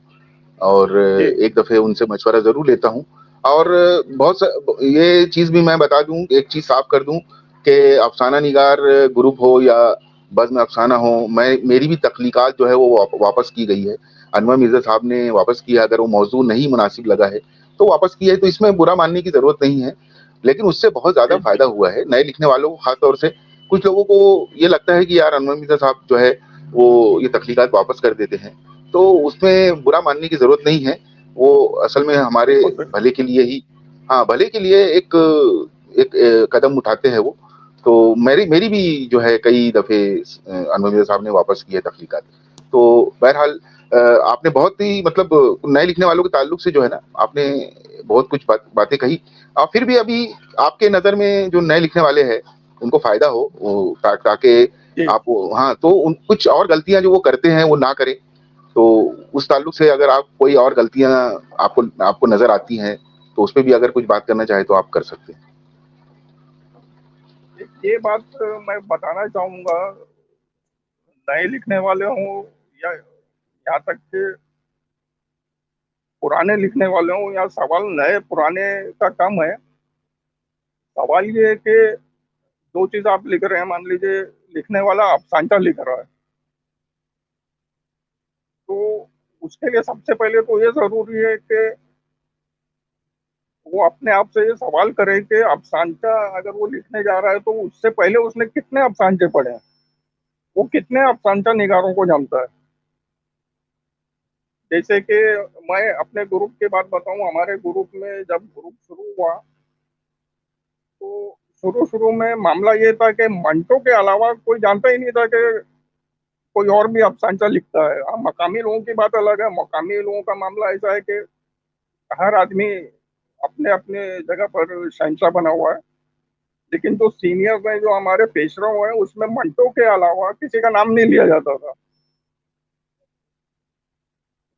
और जी। एक दफ़े उनसे मशवरा ज़रूर लेता हूँ और बहुत स ये चीज़ भी मैं बता दूँ, एक चीज़ साफ़ कर दूँ कि अफ़साना निगार ग्रुप हो या बज़्म अफ़साना हो, मैं मेरी भी तख्लीकात जो है वो वापस की गई है। अनवर मिर्ज़ा साहब ने वापस की है, अगर वो मौज़ू नहीं मुनासिब लगा है, तो वापस की है, तो इसमें बुरा मानने की ज़रूरत नहीं है। लेकिन उससे बहुत ज़्यादा जी। फ़ायदा हुआ है, नए लिखने वालों को ख़ास तौर से। कुछ लोगों को ये लगता है कि यार अनवर मिर्ज़ा साहब जो है, वो ये तख्लीकात वापस कर देते हैं। तो उसमें बुरा मानने की ज़रूरत नहीं है। वो असल में हमारे बिल्कुल बिल्कुल। भले के लिए ही हाँ, भले के लिए एक एक कदम उठाते हैं वो। तो मेरी मेरी भी जो है कई दफ़े अनवर मिर्ज़ा साहब ने वापस की है तख्लीकात। तो बहरहाल आपने बहुत ही मतलब नए लिखने वालों के ताल्लुक से जो है ना, आपने बहुत कुछ बातें कही। फिर भी अभी आपके नज़र में जो नए लिखने वाले हैं, उनको फ़ायदा हो वो ताकि जी। आप वो हाँ, तो उन कुछ और गलतियाँ जो वो करते हैं, वो ना करें। तो उस ताल्लुक से अगर आप कोई और गलतियाँ आपको आपको नज़र आती हैं, तो उसपे भी अगर कुछ बात करना चाहें तो आप कर सकते हैं। ये बात मैं बताना चाहूंगा, नए लिखने वाले हों या यहाँ तक कि पुराने लिखने वाले हों, या सवाल नए पुराने का कम है। सवाल ये है कि जो चीज आप लिख रहे हैं, मान लीजिए लिखने वाला अफसानचा लिख रहा है, तो उसके लिए सबसे पहले तो ये जरूरी है कि वो अपने आप से ये सवाल करे कि अफसानचा अगर वो लिखने जा रहा है तो उससे पहले उसने कितने अफसानचे पढ़े हैं, वो कितने अफसानचा निगारों को जानता है। जैसे कि मैं अपने ग्रुप की बात बताऊं, हमारे ग्रुप में जब ग्रुप शुरू हुआ तो शुरू शुरू में मामला ये था कि मंटो के अलावा कोई जानता ही नहीं था कि कोई और भी अफसानचा लिखता है। हाँ, मकामी लोगों की बात अलग है। मकामी लोगों का मामला ऐसा है कि हर आदमी अपने अपने जगह पर शहंशाह बना हुआ है, लेकिन जो सीनियर में जो हमारे पेशराव हैं उसमें मंटो के अलावा किसी का नाम नहीं लिया जाता था।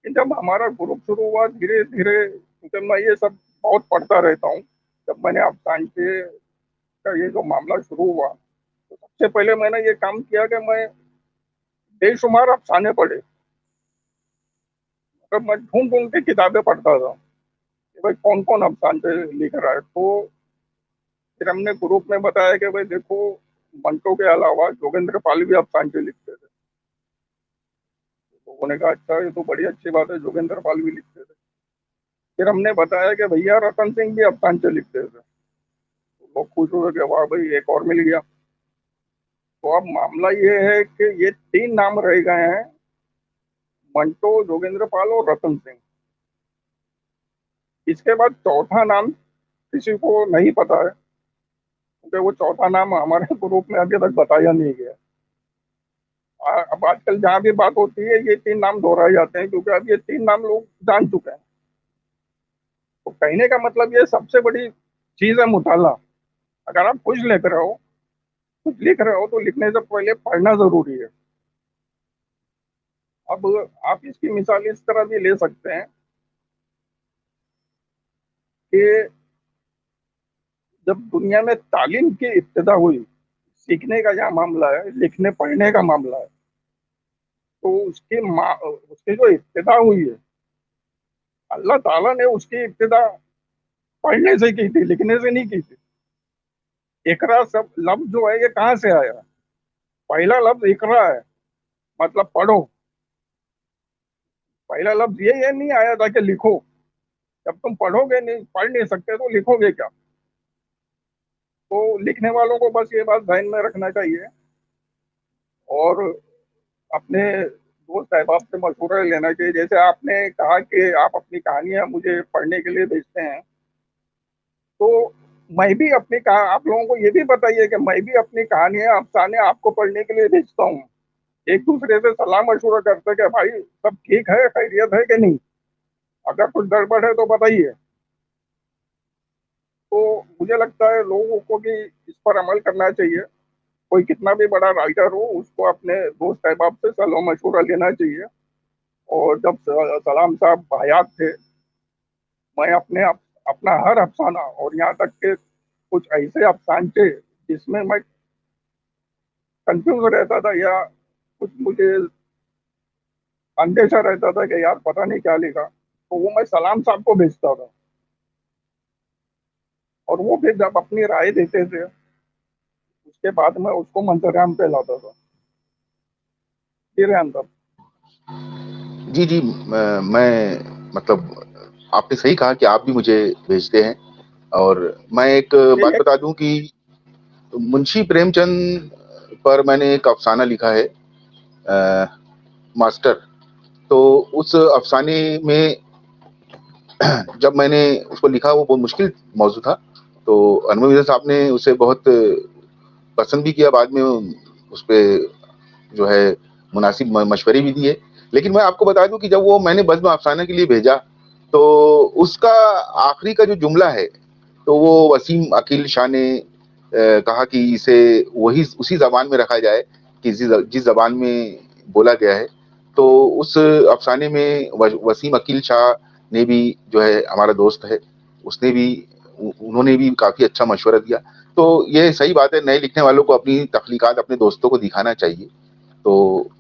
लेकिन जब हमारा ग्रुप शुरू हुआ धीरे धीरे, क्योंकि मैं ये सब बहुत पढ़ता रहता हूँ, जब मैंने अफसानचे का ये जो मामला शुरू हुआ तो सबसे पहले मैंने ये काम किया कि मैं बेशुमार अफसाने पढ़े। मतलब मैं ढूंढ ढूंढ के किताबें पढ़ता था कि भाई कौन कौन अफसाने लिख रहा है। तो फिर हमने ग्रुप में बताया कि भाई देखो, मंटो के अलावा जोगेंद्र पाल भी अफसाने लिखते थे। लोगों ने कहा अच्छा, ये तो बड़ी अच्छी बात है, जोगेंद्र पाल भी लिखते थे। फिर हमने बताया कि भैया रतन सिंह भी अफसाने लिखते थे। तो लोग खुश हुए कि वाह भाई, एक और मिल गया। तो अब मामला ये है कि ये तीन नाम रह गए हैं, मंटो, जोगेंद्र पाल और रतन सिंह। इसके बाद चौथा नाम किसी को नहीं पता है, क्योंकि वो चौथा नाम हमारे ग्रुप में अभी तक बताया नहीं गया। अब आजकल जहाँ भी बात होती है ये तीन नाम दोहराए जाते हैं, क्योंकि अब ये तीन नाम लोग जान चुके हैं। तो कहने का मतलब ये सबसे बड़ी चीज है मुताला। अगर आप कुछ लिख रहे हो, कुछ लिख रहे हो तो लिखने से पहले पढ़ना जरूरी है। अब आप इसकी मिसाल इस तरह भी ले सकते हैं कि जब दुनिया में तालीम की इब्तिदा हुई, सीखने का जहाँ मामला है, लिखने पढ़ने का मामला है, तो उसकी जो इब्तिदा हुई है, अल्लाह ताला ने उसकी इब्तिदा पढ़ने से की थी, लिखने से नहीं की थी। इकरा सब लफ्ज जो है ये कहाँ से आया? पहला लफ्ज इकरा है, मतलब पढ़ो। पहला लफ्ज ये नहीं आया था कि लिखो। जब तुम पढ़ोगे नहीं, पढ़ नहीं सकते तो लिखोगे क्या? तो लिखने वालों को बस ये बात ध्यान में रखना चाहिए, और अपने दोस्त अहबाब से मशवरा लेना चाहिए। जैसे आपने कहा कि आप अपनी कहानियां मुझे पढ़ने के लिए भेजते हैं, तो मैं भी अपनी कहा आप लोगों को ये भी बताइए कि मैं भी अपनी कहानियां, अफसाने आपको पढ़ने के लिए भेजता हूँ। एक दूसरे से सलाह मशवरा करते कि भाई सब ठीक है, खैरियत है कि नहीं, अगर कुछ गड़बड़ है तो बताइए। तो मुझे लगता है लोगों को भी इस पर अमल करना चाहिए। कोई कितना भी बड़ा राइटर हो, उसको अपने दोस्त अहबाब से सलाह मशवरा लेना चाहिए। और जब सलाम साहब हयात थे, मैं अपना हर अफसाना, और यहाँ तक के कुछ ऐसे अफसानचे जिसमें मैं कंफ्यूज रहता था या कुछ मुझे अंदेशा रहता था कि यार पता नहीं क्या लिखा, तो वो मैं सलाम साहब को भेजता था, और वो फिर जब अपनी राय देते थे उसके बाद में उसको मंजरेआम पे लाता था। फिर अंदर जी, जी। मैं मतलब आपने सही कहा कि आप भी मुझे भेजते हैं। और मैं एक बात ये बता दूँ कि मुंशी प्रेमचंद पर मैंने एक अफ़साना लिखा है, मास्टर। तो उस अफ़साने में जब मैंने उसको लिखा, वो बहुत मुश्किल मौज़ू था। तो अनवर मिर्ज़ा साहब ने उसे बहुत पसंद भी किया, बाद में उसपे जो है मुनासिब मशवरे भी दिए। लेकिन मैं आपको बता दूं कि जब वो मैंने बज़्म अफ़साना के लिए भेजा, तो उसका आखिरी का जो जुमला है, तो वो वसीम अकील शाह ने कहा कि इसे वही उसी ज़बान में रखा जाए कि जिस ज़बान में बोला गया है। तो उस अफ़साने में वसीम अकील शाह ने भी, जो है हमारा दोस्त है, उसने भी उन्होंने भी काफ़ी अच्छा मशवरा दिया। तो ये सही बात है, नए लिखने वालों को अपनी तख्लीक़ात अपने दोस्तों को दिखाना चाहिए। तो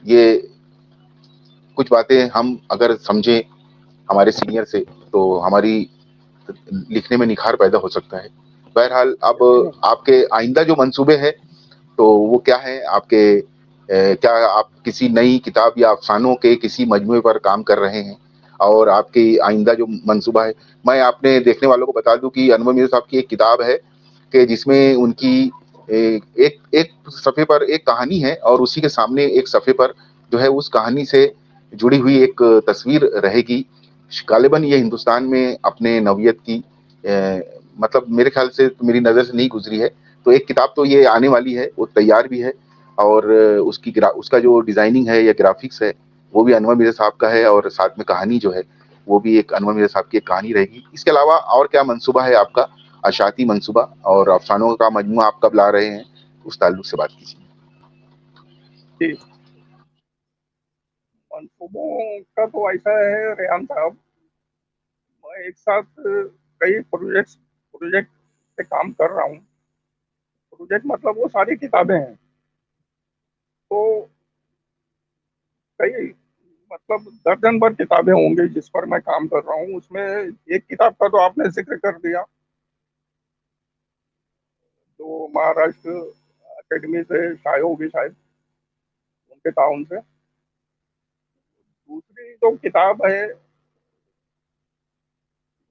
ये कुछ बातें हम अगर समझें हमारे सीनियर से, तो हमारी लिखने में निखार पैदा हो सकता है। बहरहाल, अब यकीनन। आपके आइंदा जो मंसूबे हैं, तो वो क्या हैं आपके? क्या आप किसी नई किताब या अफ़सानों के किसी मजमूए पर काम कर रहे हैं? और आपकी आइंदा जो मंसूबा है, मैं अपने देखने वालों को बता दूँ कि अनवर मिर्ज़ा साहब की एक किताब है कि जिसमें उनकी एक एक सफ़े पर एक कहानी है, और उसी के सामने एक सफ़े पर जो है उस कहानी से जुड़ी हुई एक तस्वीर रहेगी। गालिबन ये हिंदुस्तान में अपने नौइयत की मतलब मेरे ख्याल से तो मेरी नज़र से नहीं गुजरी है। तो एक किताब तो ये आने वाली है, वो तैयार भी है, और उसका जो डिजाइनिंग है या ग्राफिक्स है वो भी अनवर मिर्जा साहब का है, और साथ में कहानी जो है वो भी एक अनवर मिर्जा साहब की एक कहानी रहेगी। इसके अलावा और क्या मंसूबा है आपका, अशाती मंसूबा और अफसानों का मजमुआ आप कब ला रहे हैं, उस ताल्लुक से बात कीजिए। जी, मंसूबों का तो ऐसा है रेहान साहब, मैं एक साथ कई प्रोजेक्ट पे काम कर रहा हूँ। प्रोजेक्ट मतलब वो सारी किताबें हैं। तो कई मतलब दर्जन भर किताबें होंगी जिस पर मैं काम कर रहा हूँ। उसमें एक किताब का तो आपने जिक्र कर दिया, जो महाराष्ट्र अकेडमी से शाये होगी शायद, उनके ताउन से। दूसरी जो किताब है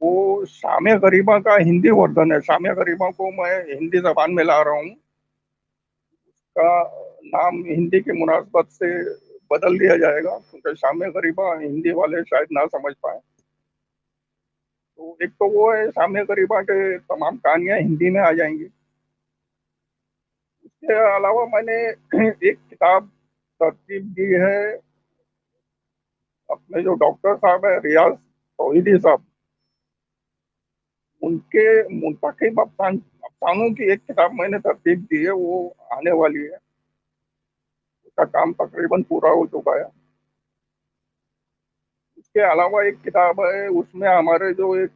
वो शामे गरीबा का हिंदी वर्जन है। शामे गरीबा को मैं हिंदी जबान में ला रहा हूँ। का नाम हिंदी की मुनासबत से बदल दिया जाएगा, क्योंकि शामे गरीबा हिंदी वाले शायद ना समझ पाए। तो एक तो वो है, शामे गरीबा के तमाम कहानियां हिंदी में आ जाएंगी। इसके अलावा मैंने एक किताब तरतीब दी है, अपने जो डॉक्टर साहब है रियाज तौहीदी साहब, उनके मुंतखब अफसानों की एक किताब मैंने तरतीब दी है, वो आने वाली है। उसका काम तकरीबन पूरा हो चुका है। इसके अलावा एक किताब है, उसमें हमारे जो एक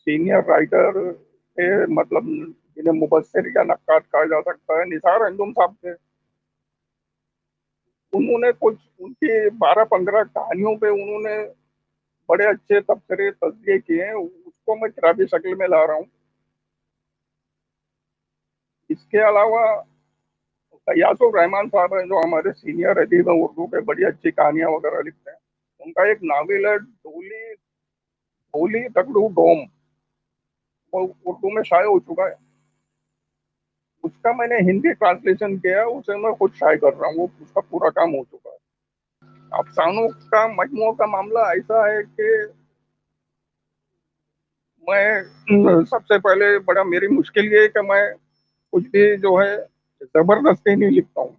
सीनियर राइटर थे, मतलब जिन्हें मुबस्सिर या नक्काद कहा जा सकता है, निसार अंजुम साहब थे। उन्होंने कुछ उनकी 12-15 कहानियों पे उन्होंने बड़े अच्छे तबसरे तस्वीर किए हैं, उसको मैं किताबी शक्ल में ला रहा हूँ। इसके अलावा यासुफ रहमान साहब हैं, जो हमारे सीनियर अदीब हैं, उर्दू पे बड़ी अच्छी कहानियां वगैरह लिखते हैं। उनका एक नावल है ढोली ढोली दगड़ू डोम, वो उर्दू में शाये हो चुका है। उसका मैंने हिंदी ट्रांसलेशन किया है, उसे मैं खुद शाये कर रहा हूँ, वो उसका पूरा काम हो चुका है। अफसानों का मजमू का मामला ऐसा है कि मैं सबसे पहले बड़ा मेरी मुश्किल ये है कि मैं कुछ भी जो है जबरदस्ती नहीं लिखता हूँ।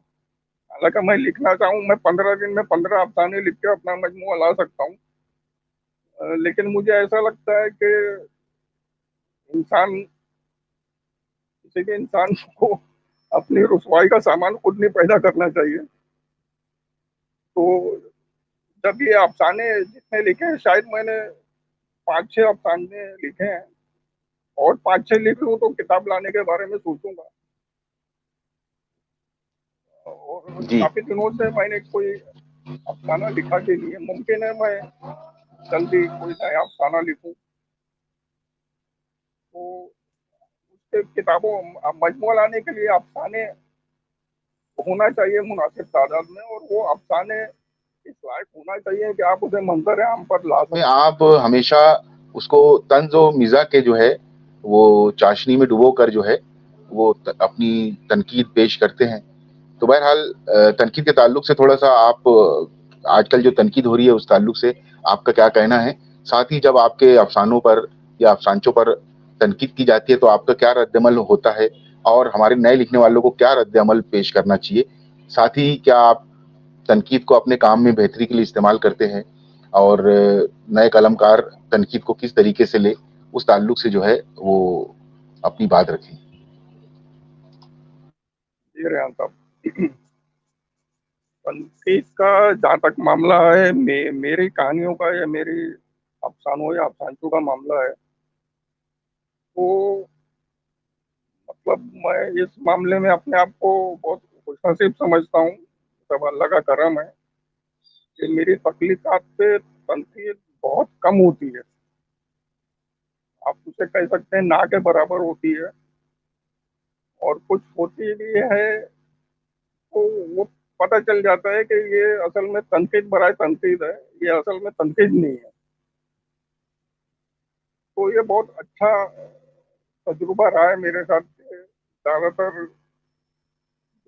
हालांकि मैं लिखना चाहूँ, मैं 15 दिन में 15 अफसाने लिख के अपना मजमू ला सकता हूँ। लेकिन मुझे ऐसा लगता है कि इंसान किसी भी इंसान को अपनी रुसवाई का सामान खुद नहीं पैदा करना चाहिए। तो जब ये अफसाने जितने लिखे हैं, शायद मैंने 5-6 अफसाने लिखे हैं, और 5-6 लिख लूँ तो किताब लाने के बारे में सोचूंगा। और जी। काफी दिनों से मैंने कोई अफसाना लिखा के लिए, मुमकिन है मैं जल्दी कोई नया अफसाना लिखूं। तो उसके किताबों मजमूआ लाने के लिए अफसाने होना चाहिए मुनासिब तादाद में, और वो अफसाने इस लायक होना चाहिए कि आप उसे मंजर आम पर ला में सकें। आप हमेशा उसको तंज और मिज़ा के जो है वो चाशनी में डुबो कर जो है वो अपनी तनकीद पेश करते हैं। तो बहरहाल तनकीद के ताल्लुक से थोड़ा सा आप आजकल जो तनकीद हो रही है उस ताल्लुक से आपका क्या कहना है? साथ ही जब आपके अफसानों पर या अफसानचों पर तनकीद की जाती है तो आपका क्या रद्दमल होता है, और हमारे नए लिखने वालों को क्या रद्दमल पेश करना चाहिए? साथ ही क्या आप तनकीद को अपने काम में बेहतरी के लिए इस्तेमाल करते हैं, और नए कलमकार तनकीद को किस तरीके से ले, उस ताल्लुक से जो है वो अपनी बात रखें। जी रेहान साहब, तनकीद का जहाँ तक मामला है, मेरी कहानियों का या मेरी अफसानों या अफसानचों का मामला है, तो मतलब मैं इस मामले में अपने आप को बहुत खुशनसीब समझता हूँ। सब अल्लाह का करम है कि मेरी तख्लीकात पे तनकीद बहुत कम होती है। आप उसे कह सकते हैं ना के बराबर होती है, और कुछ होती भी है तो वो पता चल जाता है कि ये असल में तनकीद बराए तनकीद है, ये असल में तनकीद नहीं है। तो ये बहुत अच्छा तजुर्बा रहा है मेरे साथ कि ज़्यादातर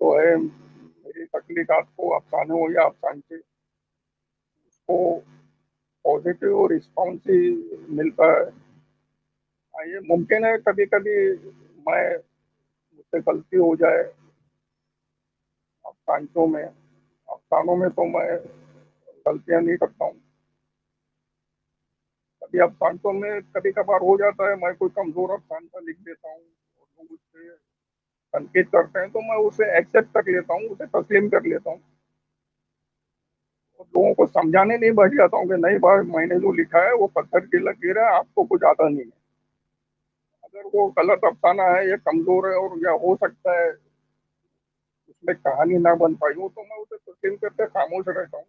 जो है मेरी तख्लीकात को, अफसाने हो या अफसानचे, को पॉजिटिव रिस्पॉन्स ही मिलता है। ये मुमकिन है कभी कभी मैं मुझसे गलती हो जाए अफसानों में तो मैं गलतियां नहीं करता हूँ। कभी अफसानों में कभी कभार हो जाता है, मैं कोई कमजोर अफसाना लिख देता हूँ और लोग उससे तनकीद करते हैं तो मैं उसे एक्सेप्ट कर लेता हूँ, उसे तस्लीम कर लेता हूँ और लोगों को समझाने नहीं बैठ जाता हूँ कि नहीं भाई, मैंने जो लिखा है वो पत्थर की लकीर है, आपको कुछ आता नहीं है। अगर वो गलत अफसाना है या कमजोर है और या हो सकता है उसमें कहानी ना बन पाई हो, तो मैं उसे तस्लीम करके खामोश रहता हूँ।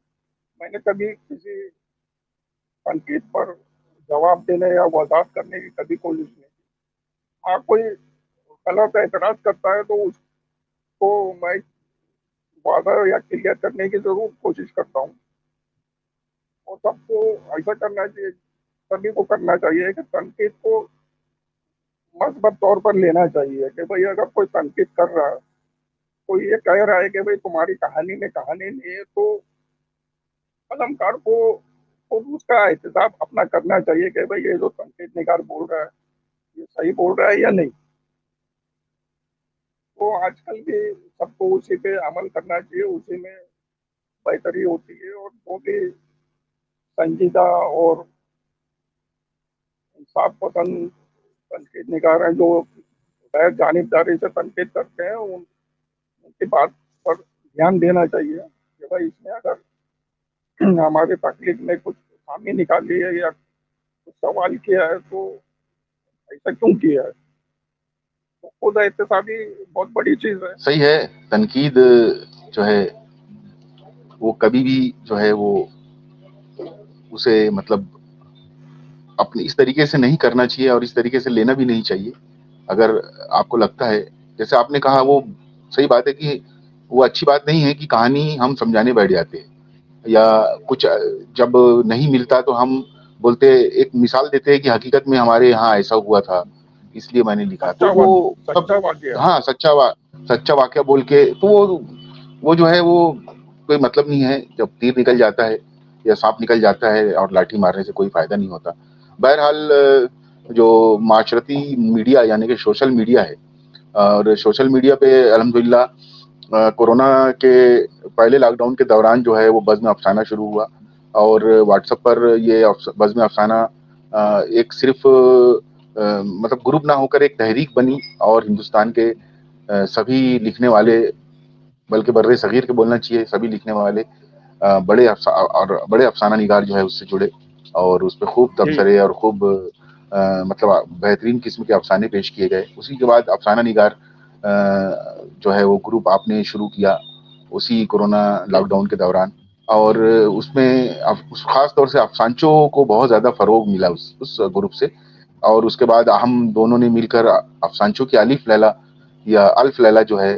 मैंने कभी किसी तनकीद पर जवाब देने या वजाहत करने की कभी कोशिश नहीं की। हाँ, कोई गलत एतराज करता है तो उसको मैं वादा या क्लियर करने की जरूर कोशिश करता हूँ। और सबको ऐसा करना चाहिए, सभी को करना चाहिए कि तनकीद को मस्बत तौर पर लेना चाहिए कि भाई अगर कोई तनकीद कर रहा है, कोई ये कह रहा है कि भाई तुम्हारी कहानी में कहानी नहीं है, तो कलमकार को खुद उसका एहतसाब अपना करना चाहिए कि भाई ये जो तनकीद निगार बोल रहा है ये सही बोल रहा है या नहीं। तो आजकल भी सबको उसी पे अमल करना चाहिए, उसी में बेहतरी होती है। और जो भी संजीदा और इंसाफ पसंद तनकीद निगार हैं, जो गैर जानिबदारी से तनकीद करते हैं, उनकी बात पर ध्यान देना चाहिए कि भाई इसमें अगर हमारे तकलीफ में कुछ खामी निकाली है या कुछ सवाल किया है तो ऐसा क्यों किया है। तो खुद एहतसाबी बहुत बड़ी चीज है। सही है। तनकीद जो है वो कभी भी जो है वो उसे मतलब अपने इस तरीके से नहीं करना चाहिए और इस तरीके से लेना भी नहीं चाहिए। अगर आपको लगता है, जैसे आपने कहा, वो सही बात है कि वो अच्छी बात नहीं है कि कहानी हम समझाने बैठ जाते हैं या कुछ जब नहीं मिलता तो हम बोलते, एक मिसाल देते हैं कि हकीकत में हमारे यहाँ ऐसा हुआ था इसलिए मैंने लिखा, तो वो सब। सच्चा वाकया। हाँ, सच्चा वाकया बोल के तो वो जो है वो कोई मतलब नहीं है। जब तीर निकल जाता है या सांप निकल जाता है और लाठी मारने से कोई फायदा नहीं होता। बहरहाल जो माशरती मीडिया यानी कि सोशल मीडिया है, और सोशल मीडिया पे अल्हम्दुलिल्लाह कोरोना के पहले लॉकडाउन के दौरान जो है वो बज़्म अफ़साना शुरू हुआ। और व्हाट्सएप पर ये बज़्म अफ़साना एक सिर्फ मतलब ग्रुप ना होकर एक तहरीक बनी और हिंदुस्तान के सभी लिखने वाले, बल्कि बर्रे सगीर के बोलना चाहिए, सभी लिखने वाले बड़े अफसाना निगार जो है उससे जुड़े और उस पर खूब जी। तबसरे और खूब मतलब बेहतरीन किस्म के अफसाने पेश किए गए। उसी के बाद अफसाना निगार जो है वो ग्रुप आपने शुरू किया उसी कोरोना जी। लॉकडाउन के दौरान। और उसमें उस खास तौर से अफसानचों को बहुत ज़्यादा फ़रोग मिला उस ग्रुप से। और उसके बाद हम दोनों ने मिलकर अफसानचों की अलिफ लैला या अल्फ लैला जो है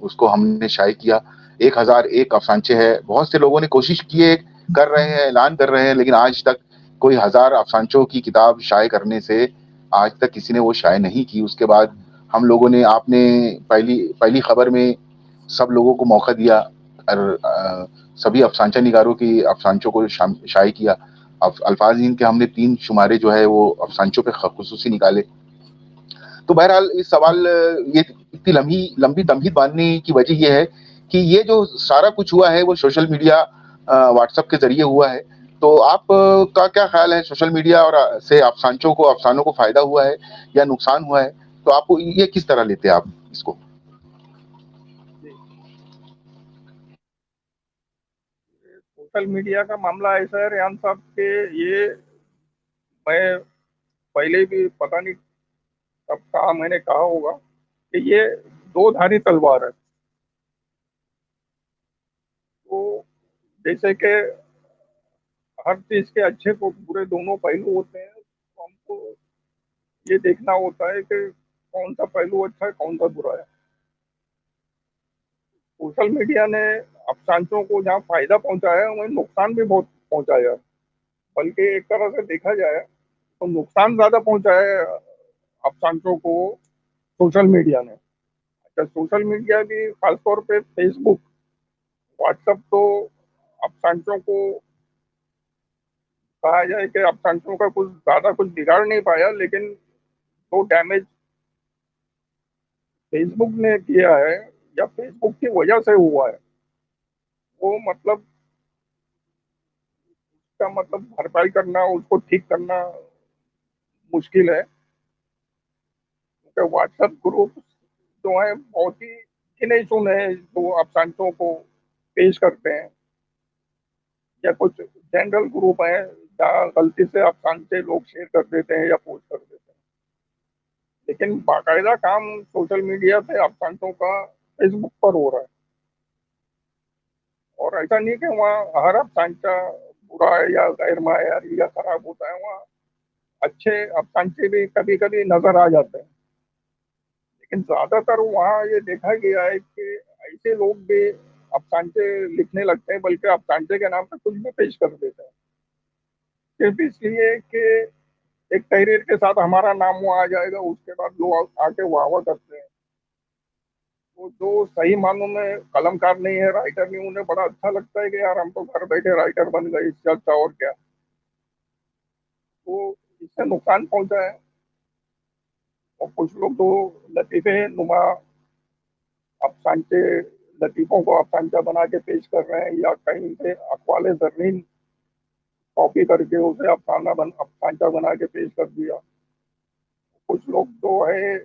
उसको हमने शाये किया। 1001 अफसानचे हैं। बहुत से लोगों ने कोशिश किए, कर रहे हैं, ऐलान कर रहे हैं, लेकिन आज तक कोई 1000 अफसानचों की किताब शाये करने से आज तक किसी ने वो शाये नहीं की। उसके बाद हम लोगों ने, आपने पहली पहली खबर में सब लोगों को मौका दिया और सभी अफसानचा निगारों की अफसानचों को शाये किया। अल्फाज इनके हमने 3 शुमारे जो है वो अफसानचों पे खुसूसी निकाले। तो बहरहाल इस सवाल ये इतनी लंबी तमहीद बांधने की वजह ये है कि ये जो सारा कुछ हुआ है वो सोशल मीडिया व्हाट्सएप के जरिए हुआ है। तो आप का क्या ख्याल है, सोशल मीडिया और से अफसानों को फायदा हुआ है या नुकसान हुआ है? तो आपको ये किस तरह लेते हैं आप इसको? जी। सोशल मीडिया का मामला ऐसा है रेहान साहब के, ये मैं पहले भी पता नहीं कब कहा, मैंने कहा होगा कि ये दो धारी तलवार है। तो जैसे कि हर चीज के अच्छे को बुरे दोनों पहलू होते हैं, तो हमको ये देखना होता है कि कौन सा पहलू अच्छा है कौन सा बुरा है। सोशल मीडिया ने अफसानचों को जहाँ फायदा पहुंचाया है वहीं नुकसान भी बहुत पहुंचाया है। बल्कि एक तरह से देखा जाए तो नुकसान ज्यादा पहुंचाया है अफसानचों को सोशल मीडिया ने। अच्छा, सोशल मीडिया भी खासतौर पे फेसबुक, व्हाट्सएप तो अफसानचों को कहा जाए कि अफसानचों का कुछ ज्यादा कुछ बिगाड़ नहीं पाया, लेकिन जो डैमेज फेसबुक ने किया है या फेसबुक की वजह से हुआ है, वो मतलब उसका मतलब भरपाई करना, उसको ठीक करना मुश्किल है। क्योंकि व्हाट्सएप ग्रुप जो है बहुत ही गिने चुने हैं जो अफसानचों को पेश करते हैं, या कुछ जनरल ग्रुप हैं जहाँ गलती से अफसानचे लोग शेयर कर देते हैं या पोस्ट कर देते हैं। लेकिन बाकायदा काम सोशल मीडिया पे अफसानचों का फेसबुक पर हो रहा है, और ऐसा नहीं कि वहाँ हर अफसानचा बुरा है या गैर मायारी या खराब होता है। वहाँ अच्छे अफसानचे भी कभी कभी नजर आ जाते हैं, लेकिन ज्यादातर वहाँ ये देखा गया है कि ऐसे लोग भी अफसानचे लिखने लगते हैं, बल्कि अफसानचे के नाम पे कुछ भी पेश कर देते हैं, सिर्फ इसलिए कि एक तहरीर के साथ हमारा नाम वहाँ आ जाएगा, उसके बाद लोग आके वाह वाह करते हैं। वो जो सही मानों में कलमकार नहीं है, राइटर नहीं, उन्हें बड़ा अच्छा लगता है कि यार हम तो घर बैठे राइटर बन गए, इससे अच्छा और क्या। तो इससे नुकसान पहुंचा है। और कुछ लोग तो लतीफे नुमा अफसानचे, लतीफों को अफसानचा बना के पेश कर रहे हैं, या कहीं से अकवाले जर्रीन कॉपी करके उसे अफसानचा बना के पेश कर दिया। कुछ लोग तो है,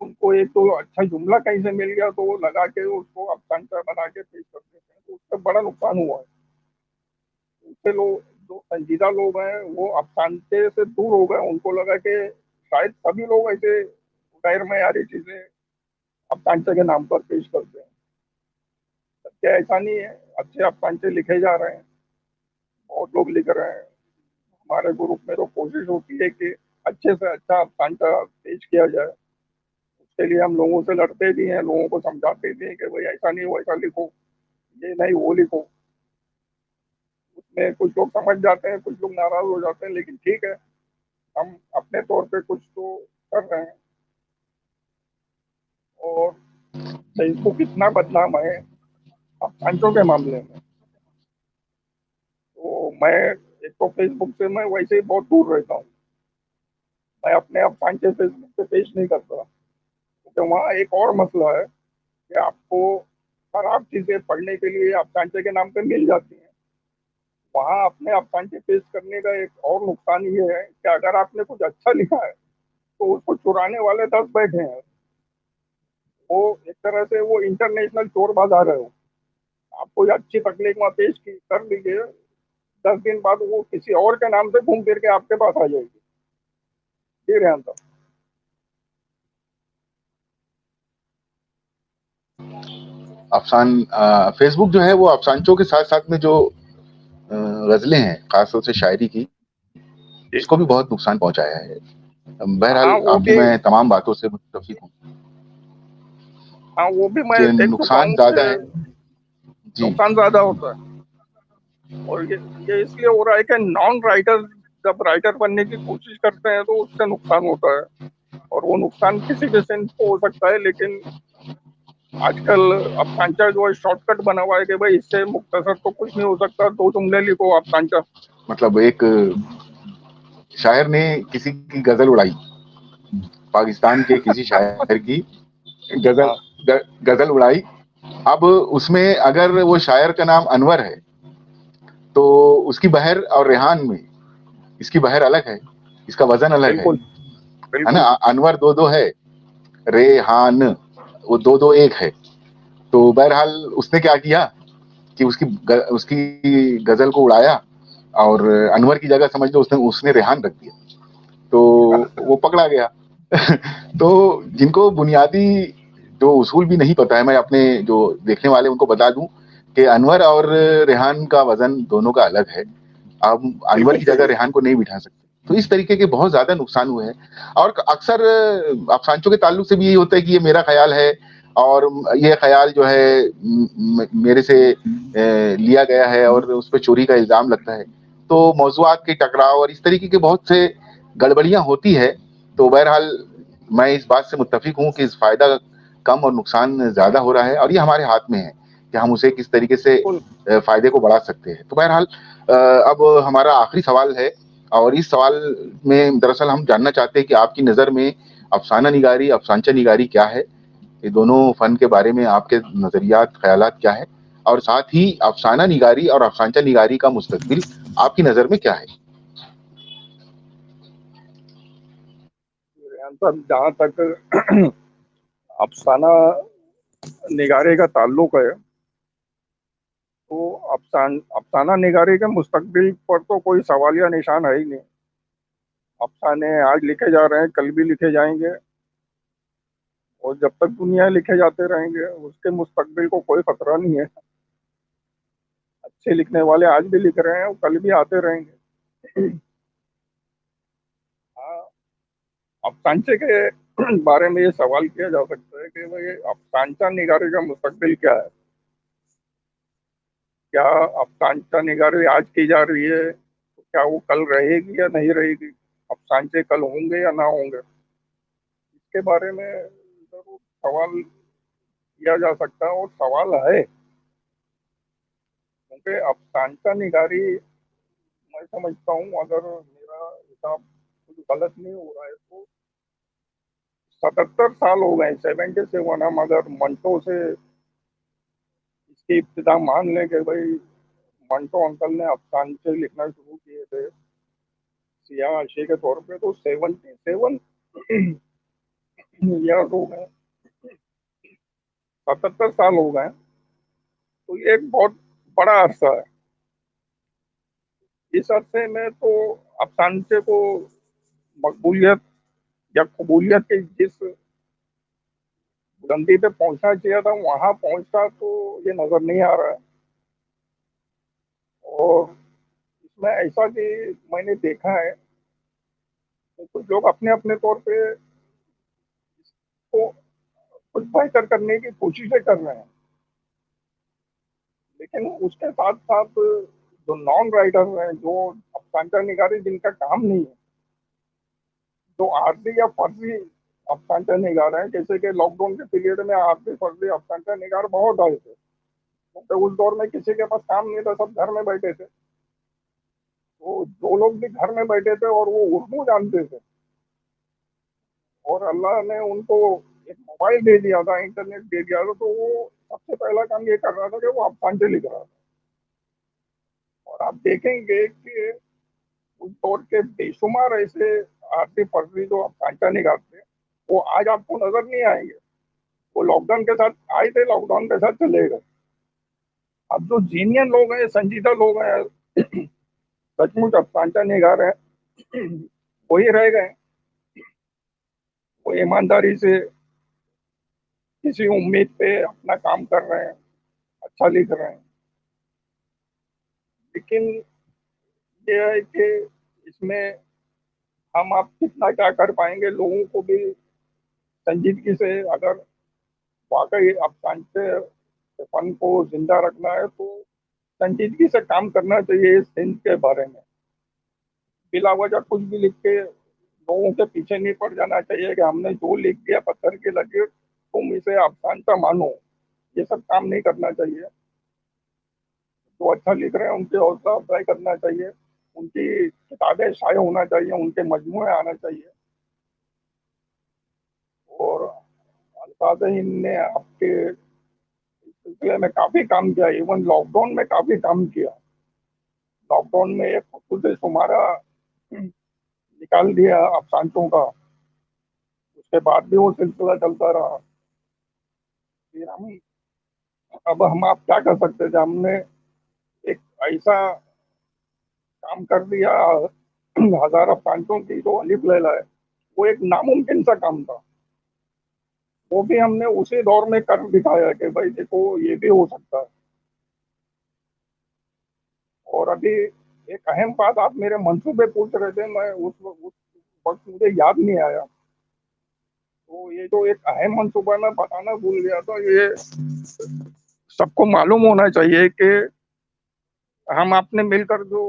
उनको एक तो अच्छा जुमला कहीं से मिल गया तो वो लगा के उसको अफसानचा बना के पेश कर देते हैं, तो उससे बड़ा नुकसान हुआ है। उससे लोग, जो संजीदा लोग हैं, वो अफसानचे से दूर हो गए। उनको लगा कि शायद सभी लोग ऐसे गैर मयारी चीजें अफसानचे के नाम पर पेश करते हैं। क्या ऐसा नहीं है, अच्छे अफसानचे लिखे जा रहे हैं, बहुत लोग लिख रहे हैं। हमारे ग्रुप में तो कोशिश होती है कि अच्छे से अच्छा अफसानचा पेश किया जाए। उसके लिए हम लोगों से लड़ते भी हैं, लोगों को समझाते भी हैं कि भाई ऐसा नहीं, वैसा लिखो, ये नहीं वो लिखो। उसमें कुछ लोग समझ जाते हैं, कुछ लोग नाराज हो जाते हैं, लेकिन ठीक है, हम अपने तौर पे कुछ तो कर रहे हैं। और फेसबुक इतना बदनाम है अफसानचों के मामले में, तो मैं एक तो फेसबुक से मैं वैसे ही बहुत दूर रहता हूँ। मैं अपने अफसानचे फेसबुक पे पेश नहीं करता, क्योंकि वहाँ एक और मसला है कि आपको खराब चीजें पढ़ने के लिए अफसानचे के नाम पे मिल जाती हैं। वहाँ अपने अफसानचे पेश करने का एक और नुकसान ये है कि अगर आपने कुछ अच्छा लिखा है तो उसको चुराने वाले 10 बैठे हैं। वो एक तरह से वो इंटरनेशनल चोर बाजार है। वो आप कोई अच्छी तकनीक वहाँ पेश की कर लीजिए, 10 दिन बाद वो किसी और के नाम से घूम फिर के आपके पास आ जाएगी। जी रेहान साहब। फेसबुक जो है वो अफसानचों के साथ साथ में जो गजलें हैं, खासतौर से शायरी की, जी। उसको भी बहुत नुकसान पहुंचाया है। बहरहाल हाँ वो आपकी भी, मैं तमाम बातों से मुत्तफिक हूँ हाँ वो भी मैं कि देख चुका नुकसान हूँ ज्यादा है। कि जी। नुकसान ज्यादा होता है। और ये इसलिए हो रहा है कि नॉन राइटर जब राइटर बनने की कोशिश करते हैं तो उससे नुकसान होता है। और वो नुकसान किसी भी सेंस को हो सकता है, लेकिन आजकल अफसानचा जो है शॉर्टकट बना हुआ है कि भाई इससे मुख्तसर तो कुछ नहीं हो सकता, 2 जुमले लिखो अफसानचा। मतलब एक शायर ने किसी की गजल उड़ाई, पाकिस्तान के किसी शायर की गजल हाँ गजल उड़ाई। अब उसमें अगर वो शायर का नाम अनवर है तो उसकी बहर और रेहान में इसकी बहर अलग है, इसका वजन अलग बिल्कुल है ना। बिल्कुल। अनवर दो दो है, रेहान वो दो दो एक है। तो बहरहाल उसने क्या किया कि उसकी गजल को उड़ाया और अनवर की जगह समझ लो उसने उसने रेहान रख दिया, तो वो पकड़ा गया। तो जिनको बुनियादी जो उसूल भी नहीं पता है, मैं अपने जो देखने वाले उनको बता दूं कि अनवर और रेहान का वजन दोनों का अलग है। आप अनवर बिल्कुल की सही जगह है। रेहान को नहीं बिठा सकते। तो इस तरीके के बहुत ज्यादा नुकसान हुए हैं। और अक्सर अफसानचों के ताल्लुक से भी यही होता है कि ये मेरा ख्याल है और ये ख्याल जो है मेरे से लिया गया है और उस पर चोरी का इल्जाम लगता है। तो मौजूआत के टकराव और इस तरीके के बहुत से गड़बड़ियां होती है। तो बहरहाल मैं इस बात से मुत्तफिक हूँ कि इस फायदा कम और नुकसान ज्यादा हो रहा है, और ये हमारे हाथ में है कि हम उसे किस तरीके से बिल्कुल। फायदे को बढ़ा सकते हैं। तो बहरहाल अब हमारा आखिरी सवाल है और इस सवाल में दरअसल हम जानना चाहते हैं कि आपकी नज़र में अफसाना निगारी, अफसानचा निगारी क्या है? ये दोनों फ़न के बारे में आपके नज़रियात, ख़यालात क्या हैं? और साथ ही अफसाना निगारी और अफसानचा निगारी का मुस्तकबिल आपकी नज़र में क्या है? सब जहाँ तक अफसाना निगारे का ताल्लुक है, तो अफसाना निगारी के मुस्तकबिल पर तो कोई सवालिया निशान है ही नहीं। अफसाने आज लिखे जा रहे हैं, कल भी लिखे जाएंगे, और जब तक दुनिया लिखे जाते रहेंगे उसके मुस्तकबिल को कोई खतरा नहीं है। अच्छे लिखने वाले आज भी लिख रहे हैं और कल भी आते रहेंगे। हाँ, अफसानचे के बारे में ये सवाल किया जा सकता है कि भाई अफसानचा निगारी का मुस्तकबिल क्या है। क्या अफसानचा निगारी आज की जा रही है, तो क्या वो कल रहेगी या नहीं रहेगी? अफसानचे कल होंगे या ना होंगे? इसके बारे में जरूर सवाल किया जा सकता है, और सवाल है, क्योंकि अफसानचा निगारी, मैं समझता हूँ, अगर मेरा हिसाब कुछ गलत नहीं हो रहा है, तो 77 साल हो गए, 77। हम अगर मंटो से इसकी इब्तिदा मान लें कि भाई मंटो अंकल ने अफसानचे लिखना शुरू किए थे सियाह आशे के तौर पे, तो 77 ईयर हो गए, 77 साल हो गए। तो ये एक बहुत बड़ा अरसा है। इस अरसे में तो अफसानचे को मकबूलियत या कबूलियत की जिस बुलंदी पे पहुंचना चाहिए था, वहां पहुंचता तो ये नजर नहीं आ रहा है। और इसमें ऐसा कि मैंने देखा है कि कुछ लोग अपने अपने तौर पे इसको कुछ बेहतर करने की कोशिशें कर रहे हैं, लेकिन उसके साथ साथ जो नॉन राइटर हैं, जो अफसानचा निगारी जिनका काम नहीं है, जो आरती या फर्जी अफसानचा निगार हैं, जैसे कि लॉकडाउन के पीरियड में आरती फर्जी अफसानचा निगार बहुत आए थे, क्योंकि उस दौर में किसी के पास काम नहीं था, सब घर में बैठे थे। तो जो लोग भी घर में बैठे थे और वो उर्दू जानते थे, और अल्लाह ने उनको एक मोबाइल दे दिया था, इंटरनेट दे दिया था, तो वो सबसे पहला काम ये कर रहा था कि वो अफसानचे लिख रहा था। और आप देखेंगे कि उस दौर के बेशुमार ऐसे आरती फर्जी जो अफसानचा निगार थे, वो आज आपको नजर नहीं आएंगे। वो लॉकडाउन के साथ आए थे, लॉकडाउन के साथ चले गए। अब जो जीनियन लोग हैं, संजीदा लोग हैं, सचमुच अफसानचा निगार है, वही रह गए। वो ईमानदारी से किसी उम्मीद पे अपना काम कर रहे हैं, अच्छा लिख रहे हैं। लेकिन ये है कि इसमें हम आप कितना क्या कर पाएंगे, लोगों को भी संजीदगी से, अगर वाकई अफसानचे फन को जिंदा रखना है, तो संजीदगी से काम करना चाहिए इस हिंद के बारे में। बिला वजह कुछ भी लिख के लोगों के पीछे नहीं पड़ जाना चाहिए कि हमने जो लिख दिया पत्थर की लकीर, तुम इसे अफसानचा मानो। ये सब काम नहीं करना चाहिए। जो अच्छा लिख रहे हैं उनकी हौसला अफजाई करना चाहिए, उनकी किताबें शाये होना चाहिए, उनके मजमूए आना चाहिए। और अल्फाज हिंद ने आपके सिलसिले में काफी काम किया, इवन लॉकडाउन में काफी काम किया। लॉकडाउन में एक खुद शुमारा निकाल दिया अफसानचों का, उसके बाद भी वो सिलसिला चलता रहा। फिर अब हम आप क्या कर सकते थे? हमने एक ऐसा काम कर दिया, हजार अफसानचों की जो अलिफ लैला है, वो एक नामुमकिन सा काम था। वो भी हमने उसी दौर में कर दिखाया कि भाई देखो ये भी हो सकता है। और अभी एक अहम बात, आप मेरे मंसूबे पूछ रहे थे, मैं उस वक्त मुझे याद नहीं आया। तो ये जो एक अहम मंसूबा मैं बताना भूल गया था, ये सबको मालूम होना चाहिए कि हम आपने मिलकर जो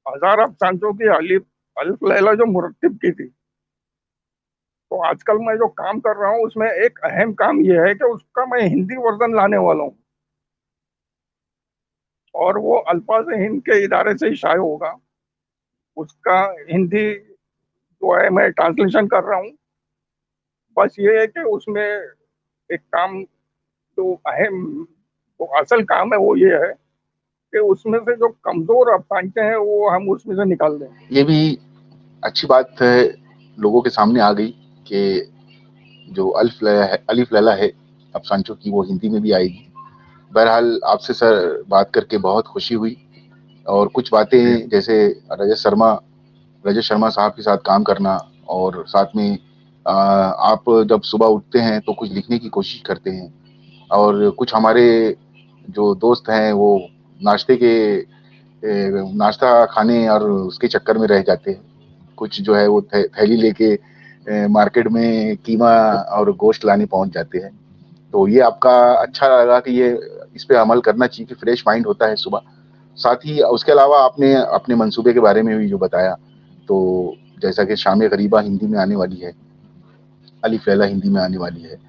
हजार अफसानचों की अलिफ अल्फ लैला जो मुरत्तिब की थी, तो आजकल मैं जो काम कर रहा हूँ उसमें एक अहम काम यह है कि उसका मैं हिंदी वर्जन लाने वाला हूँ, और वो अल्फाज हिंद के इदारे से ही शाये होगा। उसका हिंदी जो है मैं ट्रांसलेशन कर रहा हूँ। बस ये है कि उसमें एक काम जो अहम तो असल काम है वो ये है कि उसमें से जो कमजोर अफवाहें हैं वो हम उसमें से निकाल दें। ये भी अच्छी बात है, लोगों के सामने आ गई कि जो अलिफ लैला है अफसानचों की, वो हिंदी में भी आएगी। बहरहाल आपसे सर बात करके बहुत खुशी हुई, और कुछ बातें जैसे रजत शर्मा साहब के साथ काम करना, और साथ में आप जब सुबह उठते हैं तो कुछ लिखने की कोशिश करते हैं, और कुछ हमारे जो दोस्त हैं वो नाश्ते के नाश्ता खाने और उसके चक्कर में रह जाते हैं। कुछ जो है वो थैली लेके मार्केट में कीमा और गोश्त लाने पहुंच जाते हैं। तो ये आपका अच्छा लगा कि ये इस पे अमल करना चाहिए कि फ्रेश माइंड होता है सुबह। साथ ही उसके अलावा आपने अपने मंसूबे के बारे में भी जो बताया, तो जैसा कि शाम गरीबा हिंदी में आने वाली है, अलिफ लैला हिंदी में आने वाली है,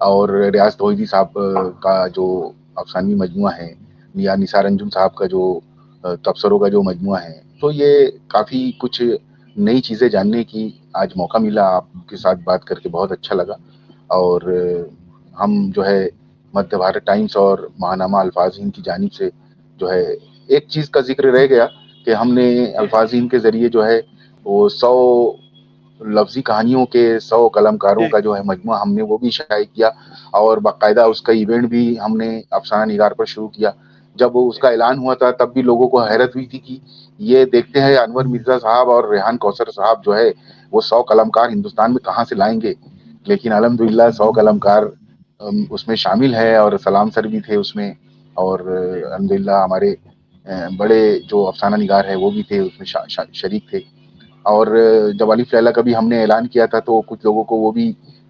और रियाज तौहीदी साहब का जो अफसानी मजमुआ है, या निसार अंजुम साहब का जो तबसरों का जो मजमुआ है, तो ये काफ़ी कुछ नई चीज़ें जानने की आज मौका मिला। आपके साथ बात करके बहुत अच्छा लगा। और हम जो है मध्य भारत टाइम्स और महानामा अल्फाज़ीन की जानिब से जो है एक चीज़ का ज़िक्र रह गया कि हमने अल्फाज़ीन के ज़रिए जो है वो 100 लफ्ज़ी कहानियों के 100 कलमकारों का जो है मजमुआ हमने वो भी शाये किया, और बाकायदा उसका इवेंट भी हमने अफसाना निगार पर शुरू किया। जब उसका ऐलान हुआ था तब भी लोगों को हैरत हुई थी कि ये देखते हैं अनवर मिर्ज़ा साहब और रेहान कौसर साहब जो है वो 100 कलमकार हिंदुस्तान में कहाँ से लाएँगे। लेकिन अल्हम्दुलिल्लाह 100 कलमकार उसमें शामिल है, और सलाम सर भी थे उसमें, और अल्हम्दुलिल्लाह हमारे बड़े जो अफसाना निगार हैं वो भी थे उसमें शरीक थे। और जब अलिफ लैला का भी हमने ऐलान किया था तो कुछ लोगों को वो भी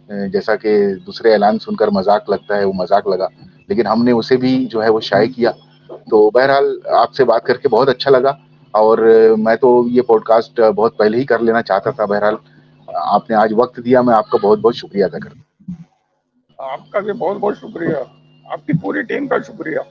जैसा कि दूसरे ऐलान सुनकर मजाक लगता है, वो मजाक लगा, लेकिन हमने उसे भी जो है वो शाये किया। तो बहरहाल आपसे बात करके बहुत अच्छा लगा, और मैं तो ये पॉडकास्ट बहुत पहले ही कर लेना चाहता था। बहरहाल आपने आज वक्त दिया, मैं आपका बहुत बहुत शुक्रिया अदा करता हूँ। आपका भी बहुत बहुत शुक्रिया, आपकी पूरी टीम का शुक्रिया।